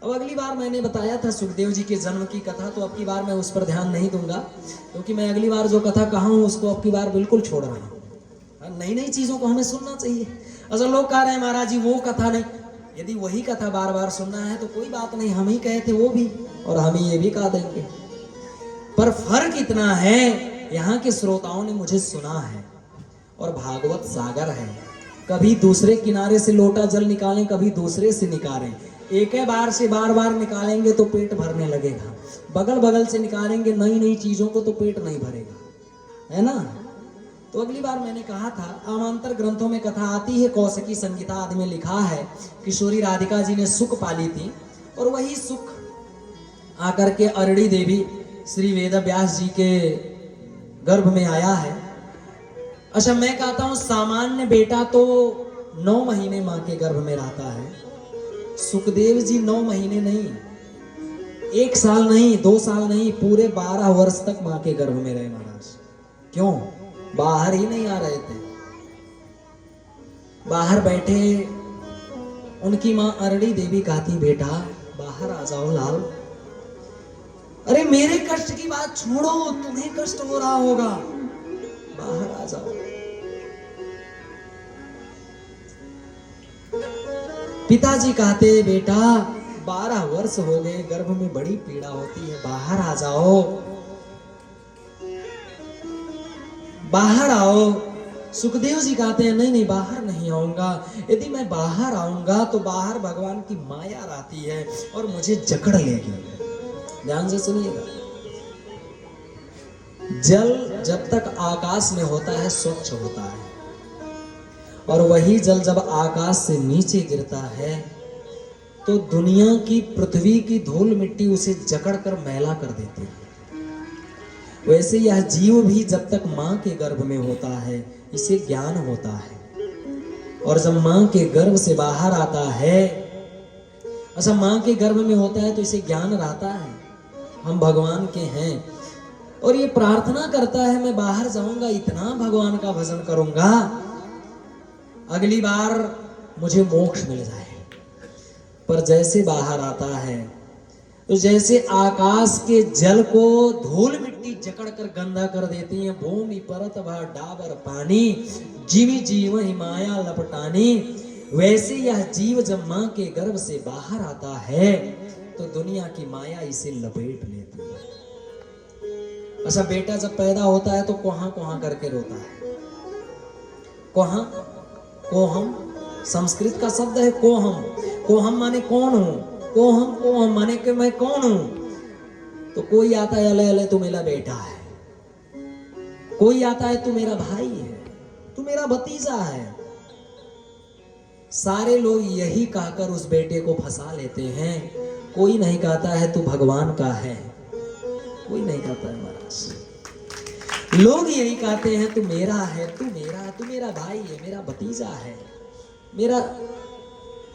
अब अगली बार मैंने बताया था सुखदेव जी के जन्म की कथा, तो अब की बार मैं उस पर ध्यान नहीं दूंगा, क्योंकि मैं अगली बार जो कथा कहा हूं उसको अब की बार बिल्कुल छोड़ रहा हूं। नई नई चीजों को हमें सुनना चाहिए। अच्छा, लोग कह रहे हैं महाराज जी वो कथा नहीं। यदि वही कथा बार बार सुनना है तो कोई बात नहीं, हम ही कहे थे वो भी, और हम ही ये भी कहा देंगे। पर फर्क इतना है, यहाँ के श्रोताओं ने मुझे सुना है, और भागवत सागर है, कभी दूसरे किनारे से लोटा जल निकालें, कभी दूसरे से निकालें। एक ही बार से बार बार निकालेंगे तो पेट भरने लगेगा, बगल बगल से निकालेंगे नई नई चीजों को तो पेट नहीं भरेगा, है ना। तो अगली बार मैंने कहा था, आमांतर ग्रंथों में कथा आती है, कौशिकी संगीता आदि में लिखा है, किशोरी राधिका जी ने सुख पाली थी, और वही सुख आकर के अरड़ी देवी श्री वेद व्यास जी के गर्भ में आया है। अच्छा, मैं कहता हूं सामान्य बेटा तो 9 महीने मां के गर्भ में रहता है, सुखदेव जी 9 महीने नहीं, 1 साल नहीं, 2 साल नहीं, पूरे 12 वर्ष तक मां के गर्भ में रहे महाराज। क्यों? बाहर ही नहीं आ रहे थे, बाहर बैठे उनकी माँ अरड़ी देवी कहती, बेटा बाहर आ जाओ लाल। अरे मेरे कष्ट की बात छोड़ो, तुम्हें कष्ट हो रहा होगा, बाहर आ जाओ। पिताजी कहते, बेटा 12 वर्ष हो गए, गर्भ में बड़ी पीड़ा होती है, बाहर आ जाओ, बाहर आओ। सुखदेव जी कहते हैं, नहीं नहीं बाहर नहीं आऊंगा, यदि मैं बाहर आऊंगा तो बाहर भगवान की माया रहती है और मुझे जकड़ लेगी। ध्यान से सुनिएगा, जल जब तक आकाश में होता है स्वच्छ होता है, और वही जल जब आकाश से नीचे गिरता है तो दुनिया की पृथ्वी की धूल मिट्टी उसे जकड़ कर मैला कर देती है। वैसे यह जीव भी जब तक मां के गर्भ में होता है इसे ज्ञान होता है, और जब मां के गर्भ से बाहर आता है, अच्छा मां के गर्भ में होता है तो इसे ज्ञान रहता है हम भगवान के हैं, और ये प्रार्थना करता है मैं बाहर जाऊंगा, इतना भगवान का भजन करूंगा, अगली बार मुझे मोक्ष मिल जाए। पर जैसे बाहर आता है तो जैसे आकाश के जल को धूल मिट्टी जकड़ कर गंदा कर देती है, भूमि परत भा डाबर पानी, जीवी जीव ही माया लपटानी, वैसे यह जीव जब मां के गर्भ से बाहर आता है तो दुनिया की माया इसे लपेट लेती है। अच्छा बेटा जब पैदा होता है तो कोहा कोहा करके रोता है। कोहा, कोहम संस्कृत का शब्द है कोहम। कोहम माने कौन हूं, कोहम कोहम माने कि मैं कौन हूं। तो कोई आता है अले अले तू मेरा बेटा है, कोई आता है तू मेरा भाई है, तू मेरा भतीजा है। सारे लोग यही कहकर उस बेटे को फंसा लेते हैं। कोई नहीं कहता है तू भगवान का है, कोई नहीं कहता है महाराज। लोग यही कहते हैं तू मेरा है, तू मेरा भाई है, मेरा भतीजा है, मेरा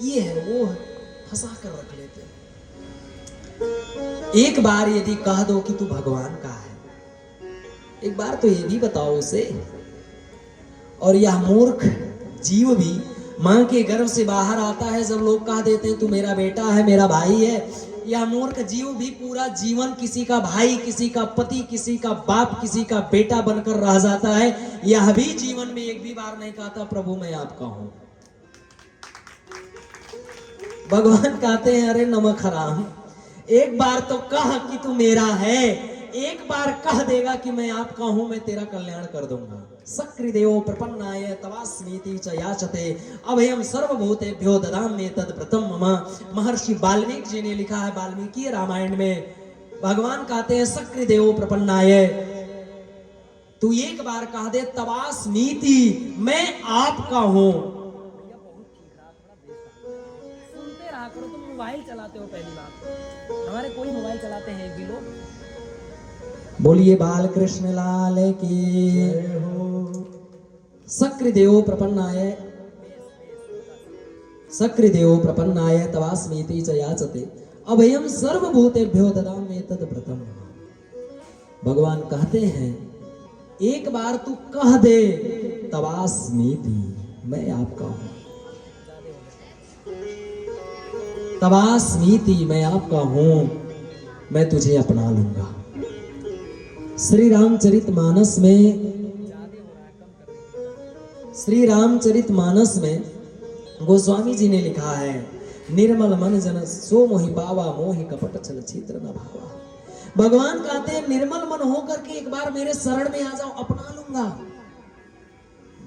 ये है वो है, फंसा कर रख लेते हैं। एक बार यदि कह दो कि तू भगवान का है, एक बार तो ये भी बताओ उसे। और यह मूर्ख जीव भी मां के गर्भ से बाहर आता है, जब लोग कह देते हैं तू मेरा बेटा है, मेरा भाई है, यह मूर्ख जीव भी पूरा जीवन किसी का भाई, किसी का पति, किसी का बाप, किसी का बेटा बनकर रह जाता है। यह भी जीवन में एक भी बार नहीं कहता प्रभु मैं आपका हूं। भगवान कहते हैं अरे नमक हराम, एक बार तो कह कि तू मेरा है, एक बार कह देगा कि मैं आपका हूं, मैं तेरा कल्याण कर दूंगा। सकृदेव प्रपन्नाय तवास्मीति च याचते अभयम सर्वभूतेभ्यो ददाम्ये तद्व्रतम मम। महर्षि वाल्मीकि जी ने लिखा है वाल्मीकि रामायण में, भगवान कहते हैं सकृदेव प्रपन्नाय, तू एक बार कह दे तवास्मीति मैं आपका हूं। करो तुम मोबाइल चलाते हो, पहली बात हमारे कोई मोबाइल चलाते हैं भी लोग। बोलिए बाल कृष्ण लाल की सकृदेव प्रपन्नाय, सकृदेव प्रपन्नाय तवास्मीति च याचते अभयम सर्वभूतेभ्यो ददाम्ये तद्व्रतम। भगवान कहते हैं एक बार तू कह दे तवास्मीति मैं आपका हूं, तवास्मीति मैं आपका हूं, मैं तुझे अपना लूंगा। श्री रामचरितमानस में, श्री रामचरितमानस में गोस्वामी जी ने लिखा है निर्मल मन जन सो मोहि पावा, मोहि कपट छल छिद्र न भावा। भगवान कहते हैं निर्मल मन होकर के एक बार मेरे शरण में आ जाओ, अपना लूंगा।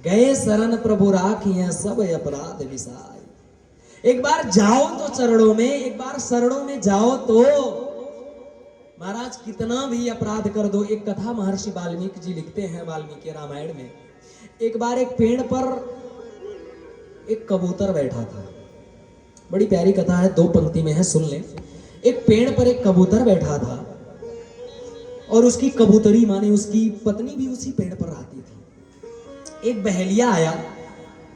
गए शरण प्रभु राखिए सब अपराध विसाय। एक बार जाओ तो चरणों में, एक बार शरणों में जाओ तो महाराज कितना भी अपराध कर दो। एक कथा महर्षि वाल्मीकि जी लिखते हैं वाल्मीकि रामायण में, एक बार एक पेड़ पर एक कबूतर बैठा था। बड़ी प्यारी कथा है, 2 पंक्ति में है, सुन लें। एक पेड़ पर एक कबूतर बैठा था और उसकी कबूतरी माने उसकी पत्नी भी उसी पेड़ पर रहती थी। एक बहेलिया आया,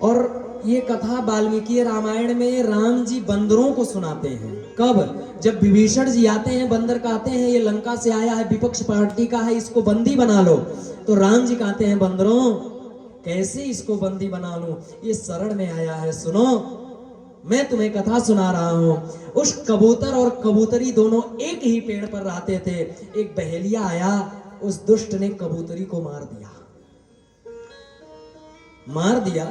और ये कथा वाल्मीकि रामायण में राम जी बंदरों को सुनाते हैं। कब? जब विभीषण जी आते हैं, बंदर कहते हैं ये लंका से आया है, विपक्ष पार्टी का है, इसको बंदी बना लो। तो राम जी कहते हैं बंदरों कैसे इसको बंदी बना लूं, ये शरण में आया है, सुनो। मैं तुम्हें कथा सुना रहा हूं। उस कबूतर और कबूतरी दोनों एक ही पेड़ पर रहते थे। एक बहेलिया आया, उस दुष्ट ने कबूतरी को मार दिया।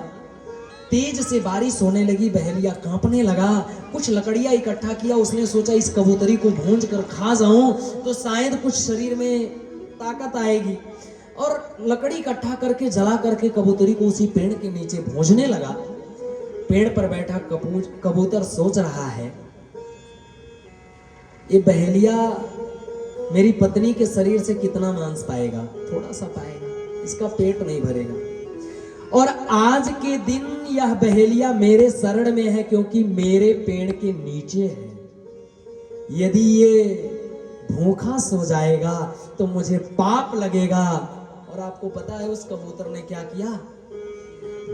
तेज से बारिश होने लगी, बहेलिया कांपने लगा। कुछ लकड़ियां इकट्ठा किया, उसने सोचा इस कबूतरी को भूंज कर खा जाऊं तो शायद कुछ शरीर में ताकत आएगी। और लकड़ी इकट्ठा करके जला करके कबूतरी को उसी पेड़ के नीचे भूंजने लगा। पेड़ पर बैठा कबूतर सोच रहा है, ये बहेलिया मेरी पत्नी के शरीर से कितना मांस पाएगा, थोड़ा सा पाएगा, इसका पेट नहीं भरेगा। और आज के दिन यह बहेलिया मेरे शरण में है क्योंकि मेरे पेड़ के नीचे है। यदि ये भूखा सो जाएगा तो मुझे पाप लगेगा। और आपको पता है उस कबूतर ने क्या किया?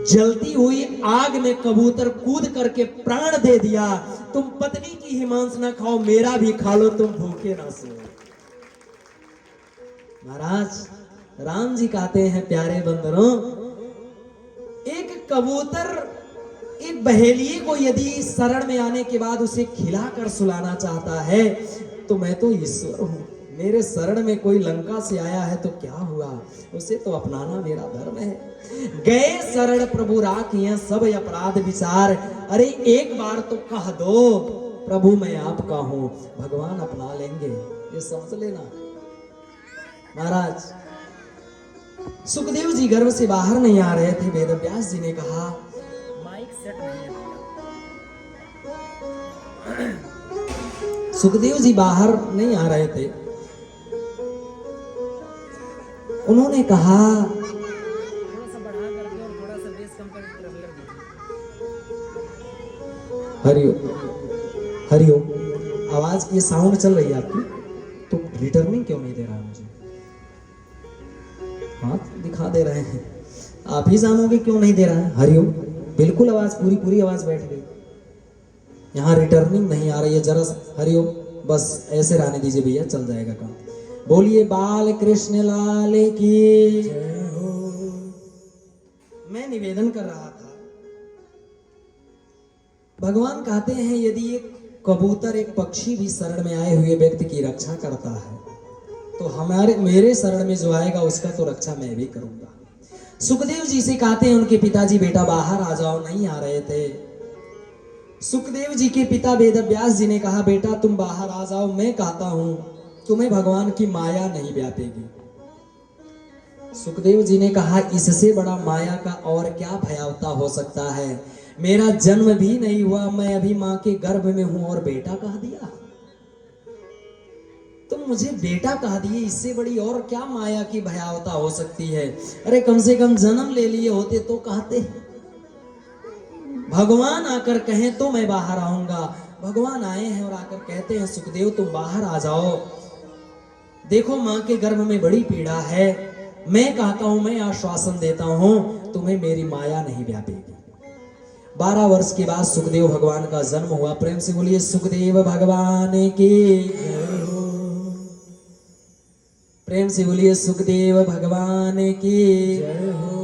जलती हुई आग में कबूतर कूद करके प्राण दे दिया। तुम पत्नी की ही मांस ना खाओ, मेरा भी खा लो, तुम भूखे ना सो। महाराज राम जी कहते हैं, प्यारे बंदरों, एक कबूतर एक बहेलिए को यदि शरण में आने के बाद उसे खिलाकर सुलाना चाहता है तो मैं तो ईश्वर हूं, मेरे शरण में कोई लंका से आया है तो क्या हुआ, उसे तो अपनाना मेरा धर्म है। गए शरण प्रभु राखिए सब अपराध विचार। अरे एक बार तो कह दो प्रभु मैं आपका हूं, भगवान अपना लेंगे, ये समझ लेना। महाराज सुखदेव जी गर्भ से बाहर नहीं आ रहे थे। वेदव्यास जी ने कहा, माइक सेट नहीं है। सुखदेव जी बाहर नहीं आ रहे थे। उन्होंने कहा, थोड़ा सा बढ़ा करके और थोड़ा सा बेस कम करके ट्रेवलर दीजिए। हरिओम हरिओम। आवाज ये साउंड चल रही है आपकी, तो रिटर्निंग क्यों नहीं दे रहा है मुझे? हाथ दिखा दे रहे हैं, आप ही जानोगे क्यों नहीं दे रहा है। हरिओम। बिल्कुल आवाज पूरी आवाज बैठ गई, यहाँ रिटर्निंग नहीं आ रही है। जरा हरिओम, बस ऐसे रहने दीजिए भैया, चल जाएगा काम। बोलिए बाल कृष्ण लाल की जय हो। मैं निवेदन कर रहा था, भगवान कहते हैं यदि एक कबूतर एक पक्षी भी शरण में आए हुए व्यक्ति की रक्षा करता है तो मेरे शरण में जो आएगा उसका तो रक्षा मैं भी करूंगा। सुखदेव जी से कहते हैं उनके पिताजी, बेटा बाहर आ जाओ, नहीं आ रहे थे। सुखदेव जी के पिता वेदव्यास जी ने कहा, बेटा तुम बाहर आ जाओ, मैं कहता हूं तुम्हें भगवान की माया नहीं व्यापेगी। सुखदेव जी ने कहा, इससे बड़ा माया का और क्या भयावता हो सकता है। मेरा जन्म भी नहीं हुआ, मैं अभी मां के गर्भ में हूं और बेटा कह दिया। तुम मुझे बेटा कह दिए, इससे बड़ी और क्या माया की भयावता हो सकती है। अरे कम से कम जन्म ले लिए होते तो कहते। भगवान आकर कहें तो मैं बाहर आऊंगा। भगवान आए हैं और आकर कहते हैं, सुखदेव तुम बाहर आ जाओ, देखो मां के गर्भ में बड़ी पीड़ा है। मैं कहता हूं, मैं आश्वासन देता हूं, तुम्हें मेरी माया नहीं व्यापेगी। 12 वर्ष के बाद सुखदेव भगवान का जन्म हुआ। प्रेम से बोलिए सुखदेव भगवान की जय हो। प्रेम से बोलिए सुखदेव भगवान की जय हो।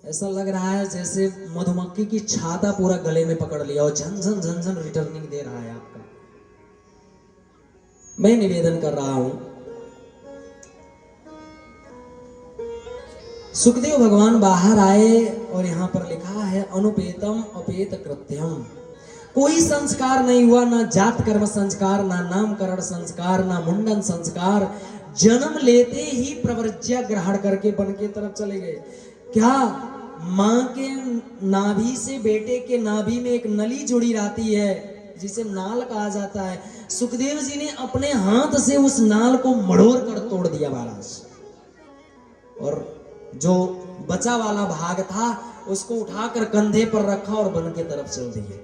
ऐसा लग रहा है जैसे मधुमक्खी की छाता पूरा गले में पकड़ लिया और झन झन रिटर्निंग दे रहा है आपका। मैं निवेदन कर रहा हूं, सुखदेव भगवान बाहर आए और यहां पर लिखा है, अनुपेतम अपेत कृत्यम। कोई संस्कार नहीं हुआ, ना जात कर्म संस्कार, ना नामकरण संस्कार, ना मुंडन संस्कार। जन्म लेते ही प्रव्रज्या ग्रहण करके वन के तरफ चले गए। क्या मां के नाभि से बेटे के नाभि में एक नली जुड़ी रहती है जिसे नाल कहा जाता है। सुखदेव जी ने अपने हाथ से उस नाल को मड़ोड़ कर तोड़ दिया महाराज, और जो बचा वाला भाग था उसको उठाकर कंधे पर रखा और वन के तरफ चल दिए।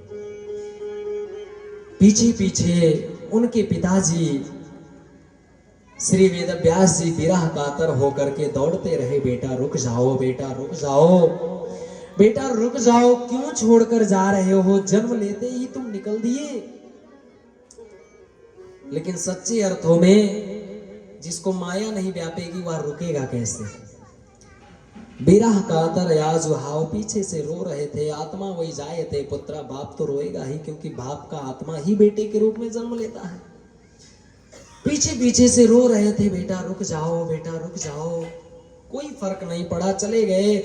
पीछे पीछे उनके पिताजी श्री वेदव्यास जी विरह कातर होकर के दौड़ते रहे, बेटा रुक जाओ, बेटा रुक जाओ, बेटा रुक जाओ, क्यों छोड़कर जा रहे हो, जन्म लेते ही तुम निकल दिए। लेकिन सच्चे अर्थों में जिसको माया नहीं व्यापेगी वह रुकेगा कैसे। विरह कातर याजु हाव, पीछे से रो रहे थे। आत्मा वही जाए थे पुत्रा, बाप तो रोएगा ही, क्योंकि बाप का आत्मा ही बेटे के रूप में जन्म लेता है। पीछे पीछे से रो रहे थे, बेटा रुक जाओ, बेटा रुक जाओ। कोई फर्क नहीं पड़ा, चले गए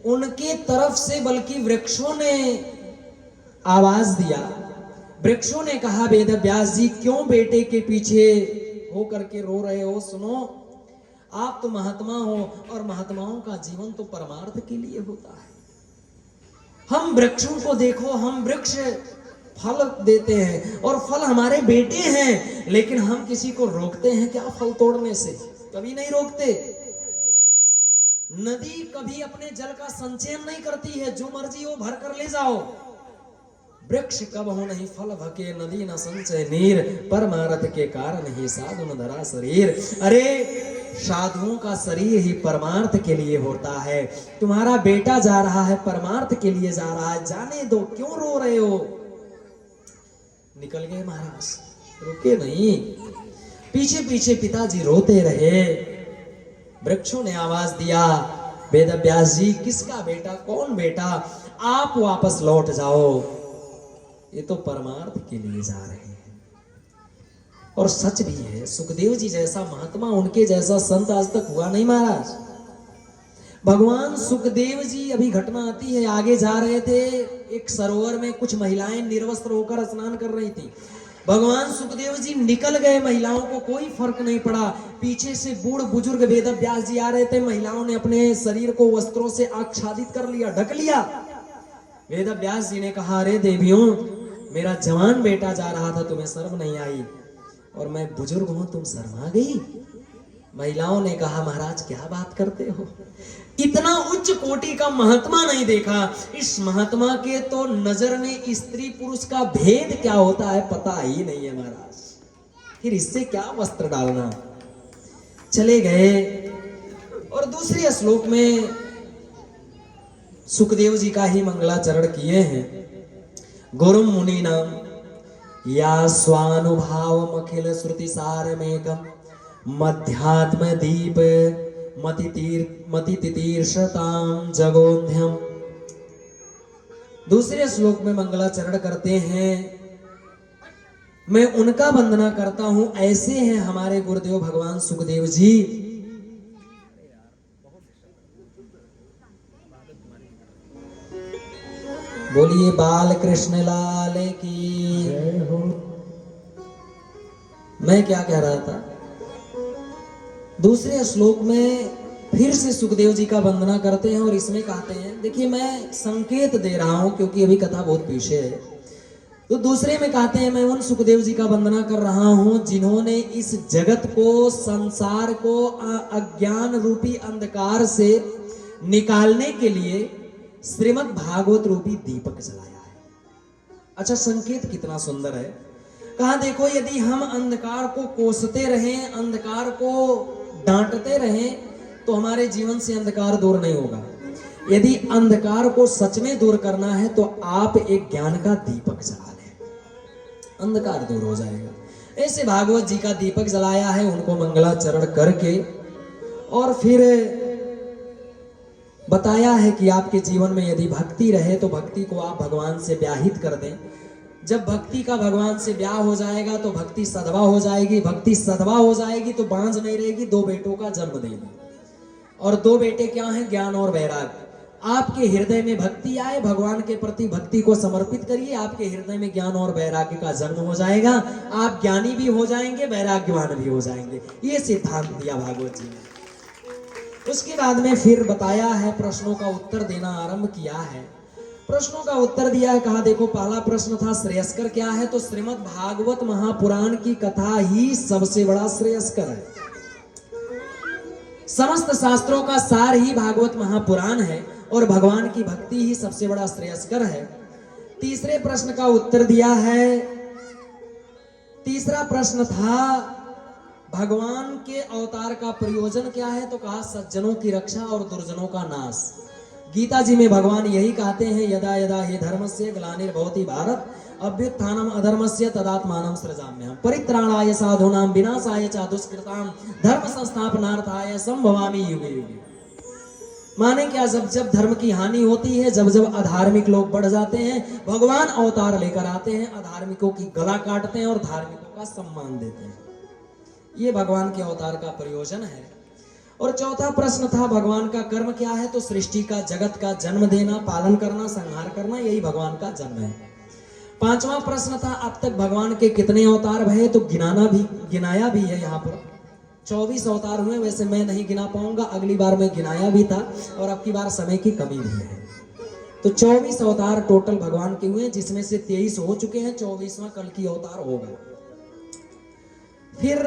उनके तरफ से, बल्कि वृक्षों ने आवाज दिया। वृक्षों ने कहा, वेद व्यास जी क्यों बेटे के पीछे हो करके रो रहे हो? सुनो, आप तो महात्मा हो और महात्माओं का जीवन तो परमार्थ के लिए होता है। हम वृक्षों को देखो, हम वृक्ष फल देते हैं और फल हमारे बेटे हैं, लेकिन हम किसी को रोकते हैं क्या फल तोड़ने से? कभी नहीं रोकते। नदी कभी अपने जल का संचयन नहीं करती है, जो मर्जी हो भर कर ले जाओ। वृक्ष कब हो नहीं फल भके, नदी न संचय नीर, परमार्थ के कारण ही साधु न धरा शरीर। अरे साधुओं का शरीर ही परमार्थ के लिए होता है। तुम्हारा बेटा जा रहा है, परमार्थ के लिए जा रहा है, जाने दो, क्यों रो रहे हो? निकल गए महाराज, रुके नहीं। पीछे पीछे पिताजी रोते रहे। वृक्षों ने आवाज दिया, वेद व्यास जी किसका बेटा, कौन बेटा? आप वापस लौट जाओ, ये तो परमार्थ के लिए जा रहे हैं। और सच भी है, सुखदेव जी जैसा महात्मा, उनके जैसा संत आज तक हुआ नहीं महाराज। भगवान सुखदेव जी, अभी घटना आती है, आगे जा रहे थे, एक सरोवर में कुछ महिलाएं निर्वस्त्र होकर स्नान कर रही थी। भगवान सुखदेव जी निकल गए, महिलाओं को कोई फर्क नहीं पड़ा। पीछे से बूढ़ बुजुर्ग वेद व्यास जी आ रहे थे, महिलाओं ने अपने शरीर को वस्त्रों से आच्छादित कर लिया, ढक लिया। वेद व्यास जी ने कहा, अरे देवियों, मेरा जवान बेटा जा रहा था, तुम्हें शर्म नहीं आई? और मैं बुजुर्ग हूं, तुम शर्मा गई? महिलाओं ने कहा, महाराज क्या बात करते हो, इतना उच्च कोटि का महात्मा नहीं देखा। इस महात्मा के तो नजर में स्त्री पुरुष का भेद क्या होता है पता ही नहीं है महाराज, फिर इससे क्या वस्त्र डालना। चले गए। और दूसरे श्लोक में सुखदेव जी का ही मंगलाचरण किए हैं। गुरुम मुनि नाम या स्वानुभाव अखिल श्रुति सारमेकम मध्यात्म दीप मति तितीर्षताम जगोन्ध्यम। दूसरे श्लोक में मंगलाचरण करते हैं, मैं उनका वंदना करता हूं, ऐसे हैं हमारे गुरुदेव भगवान सुखदेव जी। बोलिए बाल कृष्ण लाल की जय हो। मैं क्या कह रहा था, दूसरे श्लोक में फिर से सुखदेव जी का वंदना करते हैं और इसमें कहते हैं, देखिए मैं संकेत दे रहा हूं क्योंकि अभी कथा बहुत पीछे है। तो दूसरे में कहते हैं, मैं उन सुखदेव जी का वंदना कर रहा हूं जिन्होंने इस जगत को, संसार को अज्ञान रूपी अंधकार से निकालने के लिए श्रीमद् भागवत रूपी दीपक जलाया है। अच्छा, संकेत कितना सुंदर है। कहा देखो, यदि हम अंधकार को कोसते रहें, अंधकार को डांटते रहें, तो हमारे जीवन से अंधकार दूर नहीं होगा। यदि अंधकार को सच में दूर करना है तो आप एक ज्ञान का दीपक जला लें, अंधकार दूर हो जाएगा। ऐसे भागवत जी का दीपक जलाया है, उनको मंगलाचरण करके और फिर बताया है कि आपके जीवन में यदि भक्ति रहे तो भक्ति को आप भगवान से ब्याहित कर दें। जब भक्ति का भगवान से ब्याह हो जाएगा तो भक्ति सदवा हो जाएगी, भक्ति सदवा हो जाएगी तो बांझ नहीं रहेगी, 2 बेटों का जन्म देगी। और 2 बेटे क्या हैं? ज्ञान और वैराग्य। आपके हृदय में भक्ति आए, भगवान के प्रति भक्ति को समर्पित करिए, आपके हृदय में ज्ञान और वैराग्य का जन्म हो जाएगा। आप ज्ञानी भी हो जाएंगे, वैराग्यवान भी हो जाएंगे। ये सिद्धांत दिया भागवत जी ने। उसके बाद में फिर बताया है, प्रश्नों का उत्तर देना आरंभ किया है। प्रश्नों का उत्तर दिया है। कहा देखो, पहला प्रश्न था श्रेयस्कर क्या है, तो श्रीमद् भागवत महापुराण की कथा ही सबसे बड़ा श्रेयस्कर है। समस्त शास्त्रों का सार ही भागवत महापुराण है और भगवान की भक्ति ही सबसे बड़ा श्रेयस्कर है। तीसरे प्रश्न का उत्तर दिया है। तीसरा प्रश्न था, भगवान के अवतार का प्रयोजन क्या है, तो कहा सज्जनों की रक्षा और दुर्जनों का नाश। गीता जी में भगवान यही कहते हैं, यदा यदा हि धर्मस्य ग्लानिर्भवति भारत अभ्युत्थानम अधर्मस्य तदात्मानं सृजाम्यहम् परित्राणाय साधूनां विनाशाय च दुष्कृतां धर्म संस्थापनार्थाय संभवामि युगे युगे। माने क्या, जब जब धर्म की हानि होती है, जब जब अधार्मिक लोग बढ़ जाते हैं, भगवान अवतार लेकर आते हैं, अधार्मिकों की गला काटते हैं और धार्मिकों का सम्मान देते हैं। ये भगवान के अवतार का प्रयोजन है। और चौथा प्रश्न था भगवान का कर्म क्या है, तो सृष्टि का, जगत का जन्म देना, पालन करना, संहार करना, यही भगवान का जन्म है। पांचवा प्रश्न था अब तक भगवान के कितने अवतार भये, तो गिनाया भी है यहाँ पर 24 अवतार हुए। वैसे मैं नहीं गिना पाऊंगा, अगली बार मैं गिनाया भी था और अब की बार समय की कमी भी है। तो 24 अवतार टोटल भगवान के हुए, जिसमें से 23 हो चुके हैं, 24वां कल की अवतार होगा। फिर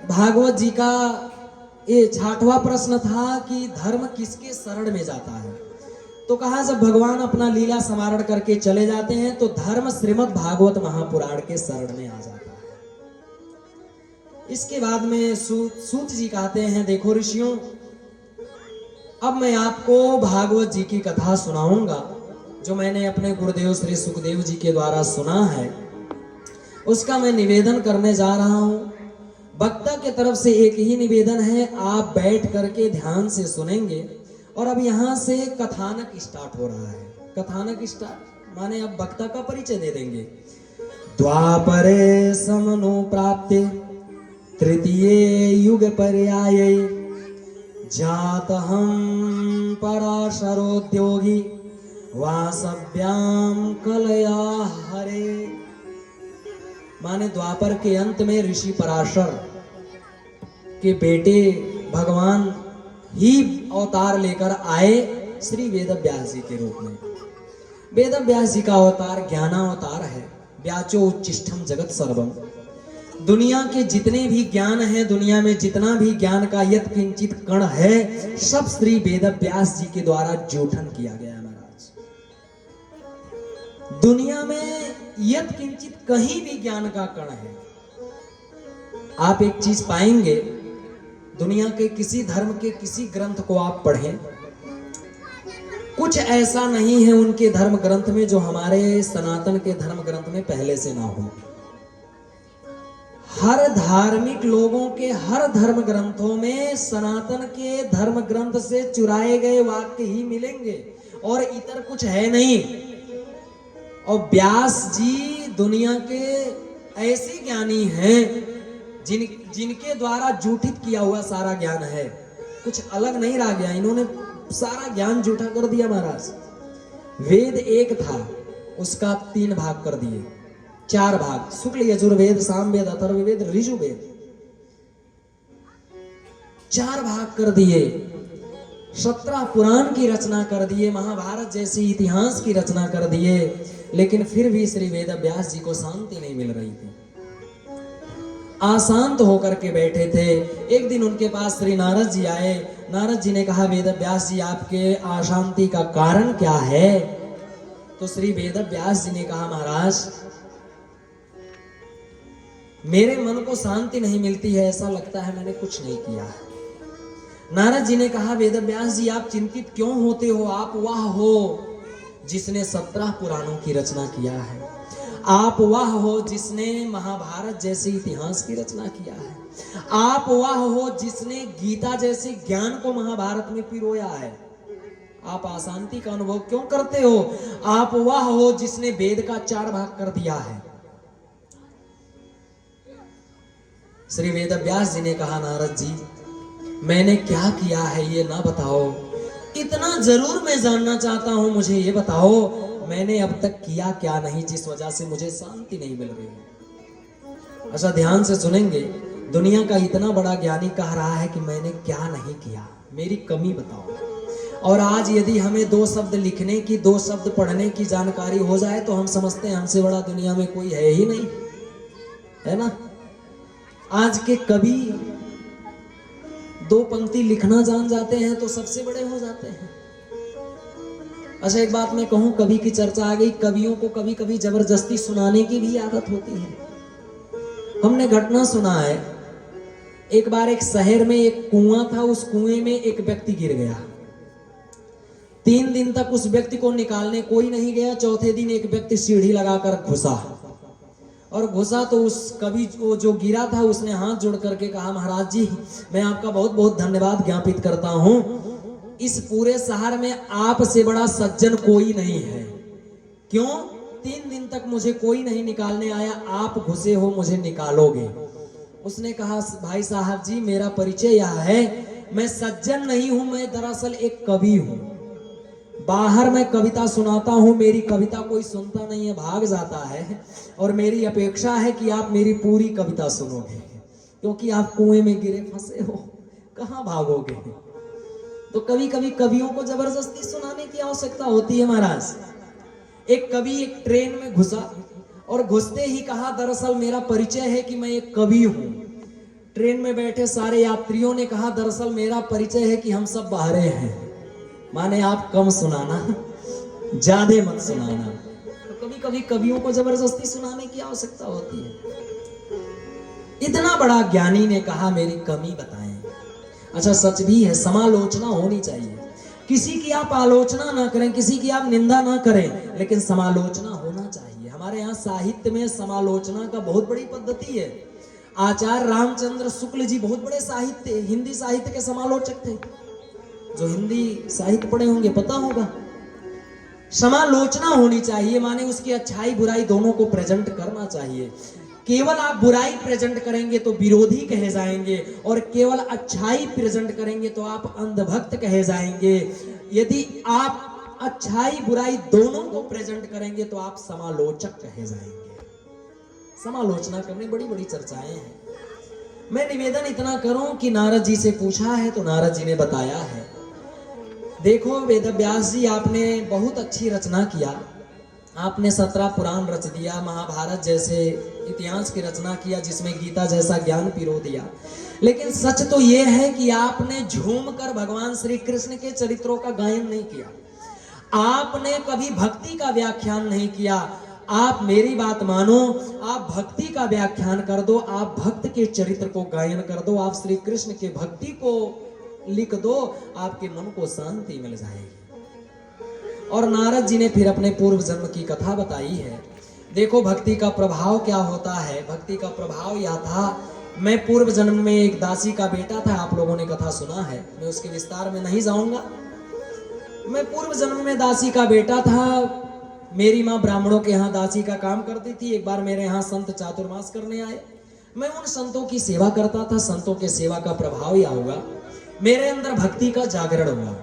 भागवत जी का ये 6वां प्रश्न था कि धर्म किसके शरण में जाता है, तो कहा जब भगवान अपना लीला समारण करके चले जाते हैं तो धर्म श्रीमद् भागवत महापुराण के शरण में आ जाता है। इसके बाद में सूत जी कहते हैं, देखो ऋषियों, अब मैं आपको भागवत जी की कथा सुनाऊंगा जो मैंने अपने गुरुदेव श्री सुखदेव जी के द्वारा सुना है, उसका मैं निवेदन करने जा रहा हूं। वक्ता के तरफ से एक ही निवेदन है, आप बैठ करके ध्यान से सुनेंगे। और अब यहां से कथानक स्टार्ट हो रहा है। कथानक स्टार्ट माने अब वक्ता का परिचय दे देंगे। द्वापरे समनो प्राप्ते तृतीये युग पर्याये जातहं पराशरोद्योगी वासव्याम कलया हरे। माने द्वापर के अंत में ऋषि पराशर के बेटे भगवान ही अवतार लेकर आए श्री वेद व्यास जी के रूप में। वेद व्यास जी का अवतार ज्ञानावतार है। व्याचो उच्चिष्टम जगत सर्वम। दुनिया के जितने भी ज्ञान है, दुनिया में जितना भी ज्ञान का यत् किंचित कण है, सब श्री वेद व्यास जी के द्वारा जोठन किया गया है महाराज। दुनिया में यत् किंचित कहीं भी ज्ञान का कण है। आप एक चीज पाएंगे, दुनिया के किसी धर्म के किसी ग्रंथ को आप पढ़ें, कुछ ऐसा नहीं है उनके धर्म ग्रंथ में जो हमारे सनातन के धर्म ग्रंथ में पहले से ना हो। हर धार्मिक लोगों के हर धर्म ग्रंथों में सनातन के धर्म ग्रंथ से चुराए गए वाक्य ही मिलेंगे और इतर कुछ है नहीं। और व्यास जी दुनिया के ऐसे ज्ञानी हैं जिनके द्वारा जूठित किया हुआ सारा ज्ञान है, कुछ अलग नहीं रह गया। इन्होंने सारा ज्ञान जूठा कर दिया महाराज। वेद एक था, उसका 3 भाग कर दिए, 4 भाग, शुक्ल यजुर्वेद, सामवेद, अथर्ववेद, ऋजुवेद, 4 भाग कर दिए। 17 पुराण की रचना कर दिए, महाभारत जैसे इतिहास की रचना कर दिए। लेकिन फिर भी श्री वेद व्यास जी को शांति नहीं मिल रही थी, अशांत होकर के बैठे थे। एक दिन उनके पास श्री नारद जी आए। नारद जी ने कहा, वेद व्यास जी आपके अशांति का कारण क्या है? तो श्री वेद व्यास जी ने कहा, महाराज मेरे मन को शांति नहीं मिलती है, ऐसा लगता है मैंने कुछ नहीं किया है। नारद जी ने कहा, वेद व्यास जी आप चिंतित क्यों होते हो? आप वह हो जिसने 17 पुराणों की रचना किया है। आप वह हो जिसने महाभारत जैसे इतिहास की रचना किया है। आप वह हो जिसने गीता जैसे ज्ञान को महाभारत में पिरोया है। आप अशांति का अनुभव क्यों करते हो? आप वह हो जिसने वेद का 4 भाग कर दिया है। श्री वेद व्यास जी ने कहा, नारद जी मैंने क्या किया है ये ना बताओ, इतना जरूर मैं जानना चाहता हूं, मुझे ये बताओ मैंने अब तक किया क्या नहीं जिस वजह से मुझे शांति नहीं मिल रही है। अच्छा ध्यान से सुनेंगे, दुनिया का इतना बड़ा ज्ञानी कह रहा है कि मैंने क्या नहीं किया, मेरी कमी बताओ। और आज यदि हमें 2 शब्द लिखने की, 2 शब्द पढ़ने की जानकारी हो जाए तो हम समझते हैं हमसे बड़ा दुनिया में कोई है ही नहीं, है ना। आज के कवि 2 पंक्ति लिखना जान जाते हैं तो सबसे बड़े हो जाते हैं। अच्छा एक बात मैं कहूं, कवि की चर्चा आ गई, कवियों को कभी कभी जबरदस्ती सुनाने की भी आदत होती है। हमने घटना सुना है, एक बार एक शहर में एक कुआं था, उस कुएं में एक व्यक्ति गिर गया। 3 दिन तक उस व्यक्ति को निकालने कोई नहीं गया। चौथे दिन एक व्यक्ति सीढ़ी लगाकर घुसा, और घुसा तो उस कवि वो जो गिरा था उसने हाथ जोड़ करके कहा, महाराज जी मैं आपका बहुत बहुत धन्यवाद ज्ञापित करता हूं, इस पूरे शहर में आपसे बड़ा सज्जन कोई नहीं है। क्यों? 3 दिन तक मुझे कोई नहीं निकालने आया, आप घुसे हो, मुझे निकालोगे। उसने कहा भाई साहब जी, मेरा परिचय यह है, मैं सज्जन नहीं हूं, मैं दरअसल एक कवि हूं। बाहर मैं कविता सुनाता हूं, मेरी कविता कोई सुनता नहीं है, भाग जाता है। और मेरी अपेक्षा है कि आप मेरी पूरी कविता सुनोगे, क्योंकि आप कुएं में गिरे फंसे हो, कहां भागोगे। तो कभी कभी कवियों को जबरदस्ती सुनाने की आवश्यकता होती है महाराज। एक कवि एक ट्रेन में घुसा और घुसते ही कहा दरअसल मेरा परिचय है कि मैं एक कवि हूं। ट्रेन में बैठे सारे यात्रियों ने कहा दरअसल मेरा परिचय है कि हम सब बहरे हैं। माने आप कम सुनाना, ज्यादा मत सुनाना। तो कभी कभी कवियों को जबरदस्ती सुनाने की आवश्यकता होती है। इतना बड़ा ज्ञानी ने कहा मेरी कमी बताएं। अच्छा सच भी है, समालोचना होनी चाहिए। किसी की आप आलोचना ना करें, किसी की आप निंदा ना करें, लेकिन समालोचना होना चाहिए। हमारे यहाँ साहित्य में समालोचना का बहुत बड़ी पद्धति है। आचार्य रामचंद्र शुक्ल जी बहुत बड़े साहित्य, हिंदी साहित्य के समालोचक थे। जो हिंदी साहित्य पढ़े होंगे पता होगा। समालोचना होनी चाहिए, माने उसकी अच्छाई बुराई दोनों को प्रेजेंट करना चाहिए। केवल आप बुराई प्रेजेंट करेंगे तो विरोधी कहे जाएंगे, और केवल अच्छाई प्रेजेंट करेंगे तो आप अंधभक्त कहे जाएंगे। यदि आप अच्छाई बुराई दोनों को प्रेजेंट करेंगे तो आप समालोचक कहे जाएंगे। समालोचना करने बड़ी बड़ी चर्चाएं हैं। मैं निवेदन इतना करूं कि नारद जी से पूछा है तो नारद जी ने बताया है। देखो वेदव्यास जी, आपने बहुत अच्छी रचना किया। आपने 17 पुराण रच दिया, महाभारत जैसे इतिहास की रचना किया, जिसमें गीता जैसा ज्ञान पिरो दिया। लेकिन सच तो यह है कि आपने झूम कर भगवान श्री कृष्ण के चरित्रों का गायन नहीं किया। आपने कभी भक्ति का व्याख्यान नहीं किया। आप मेरी बात मानो, आप भक्ति का व्याख्यान कर दो, आप भक्त के चरित्र को गायन कर दो, आप श्री कृष्ण के भक्ति को लिख दो, आपके मन को शांति मिल जाएगी। और नारद जी ने फिर अपने पूर्व जन्म की कथा बताई है। देखो भक्ति का प्रभाव क्या होता है। भक्ति का प्रभाव यह था, मैं पूर्व जन्म में एक दासी का बेटा था, आप लोगों ने कथा सुना है, मैं उसके विस्तार में नहीं जाऊंगा। मैं पूर्व जन्म में दासी का बेटा था। मेरी माँ ब्राह्मणों के यहाँ दासी का काम करती थी। एक बार मेरे यहाँ संत चातुर्मास करने आए, मैं उन संतों की सेवा करता था। संतों के सेवा का प्रभाव यह हुआ, मेरे अंदर भक्ति का जागरण हुआ।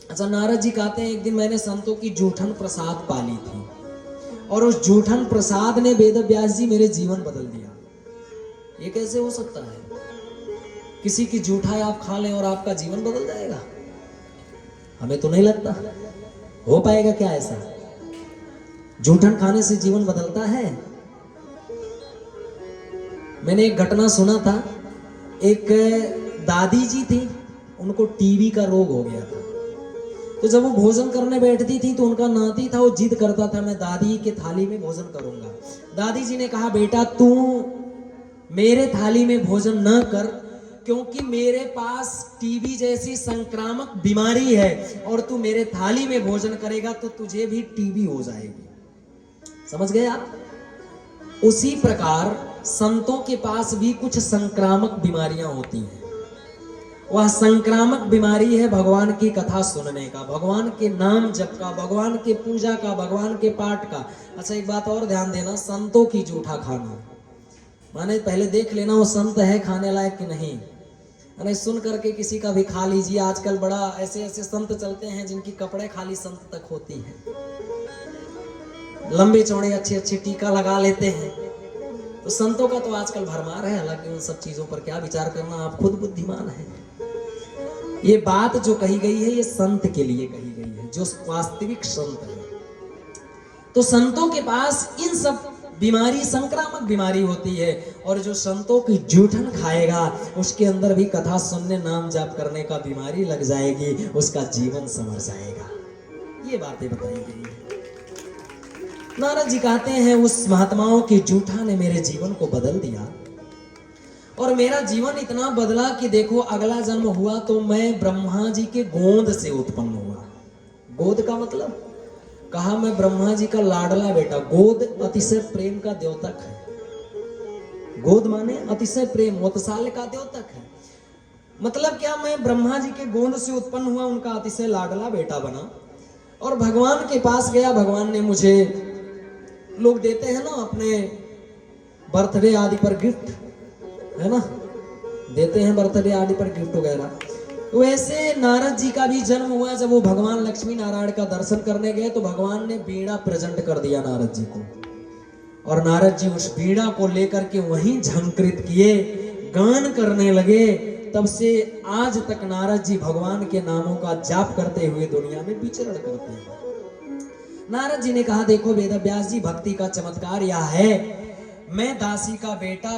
अच्छा, नारद जी कहते हैं एक दिन मैंने संतों की जूठन प्रसाद पाली थी, और उस जूठन प्रसाद ने वेदव्यास जी मेरे जीवन बदल दिया। ये कैसे हो सकता है? किसी की जूठा आप खा लें और आपका जीवन बदल जाएगा? हमें तो नहीं लगता हो पाएगा। क्या ऐसा जूठन खाने से जीवन बदलता है? मैंने एक घटना सुना था। एक दादी जी थी, उनको टीबी का रोग हो गया था। तो जब वो भोजन करने बैठती थी तो उनका नाती था, वो जिद करता था मैं दादी के थाली में भोजन करूंगा। दादी जी ने कहा बेटा तू मेरे थाली में भोजन न कर, क्योंकि मेरे पास टीबी जैसी संक्रामक बीमारी है, और तू मेरे थाली में भोजन करेगा तो तुझे भी टीबी हो जाएगी। समझ गए आप? उसी प्रकार संतों के पास भी कुछ संक्रामक बीमारियां होती हैं। वह संक्रामक बीमारी है भगवान की कथा सुनने का, भगवान के नाम जप का, भगवान के पूजा का, भगवान के पाठ का। अच्छा एक बात और ध्यान देना, संतों की जूठा खाना, माने पहले देख लेना वो संत है खाने लायक कि नहीं। अरे सुन करके किसी का भी खा लीजिए। आजकल बड़ा ऐसे ऐसे संत चलते हैं जिनकी कपड़े खाली संत तक होती हैं, लंबे चौड़े अच्छे अच्छे टीका लगा लेते हैं। तो संतों का तो आजकल भरमार है। हालांकि उन सब चीजों पर क्या विचार करना, आप खुद बुद्धिमान हैं। ये बात जो कही गई है ये संत के लिए कही गई है, जो वास्तविक संत है। तो संतों के पास इन सब बीमारी संक्रामक बीमारी होती है, और जो संतों की जूठन खाएगा उसके अंदर भी कथा सुनने नाम जाप करने का बीमारी लग जाएगी, उसका जीवन संवर जाएगा। ये बातें बताई गई है। नारद जी कहते हैं उस महात्माओं की जूठा ने मेरे जीवन को बदल दिया, और मेरा जीवन इतना बदला कि देखो अगला जन्म हुआ तो मैं ब्रह्मा जी के गोद से उत्पन्न हुआ। गोद का मतलब कहा मैं ब्रह्मा जी का लाडला बेटा। गोद अतिशय प्रेम का द्योतक है। गोद माने अतिशय प्रेम, वत्साल्य का द्योतक है। मतलब क्या, मैं ब्रह्मा जी के गोद से उत्पन्न हुआ, उनका अतिशय लाडला बेटा बना और भगवान के पास गया। भगवान ने मुझे, लोग देते हैं ना अपने बर्थडे आदि पर गिफ्ट, है ना, देते हैं बर्थडे आदि पर गिफ्ट वगैरह। वैसे नारद जी का भी जन्म हुआ। जब वो भगवान लक्ष्मी नारायण का दर्शन करने गए तो भगवान ने बीड़ा प्रेजेंट कर दिया नारद जी को, और नारद जी उस बीड़ा को लेकर के वहीं झंकृत किए, गान करने लगे। तब से आज तक नारद जी भगवान के नामों का जाप करते हुए दुनिया में विचरण करते हैं। नारद जी ने कहा, देखो वेदव्यास जी, भक्ति का चमत्कार यह है, मैं दासी का बेटा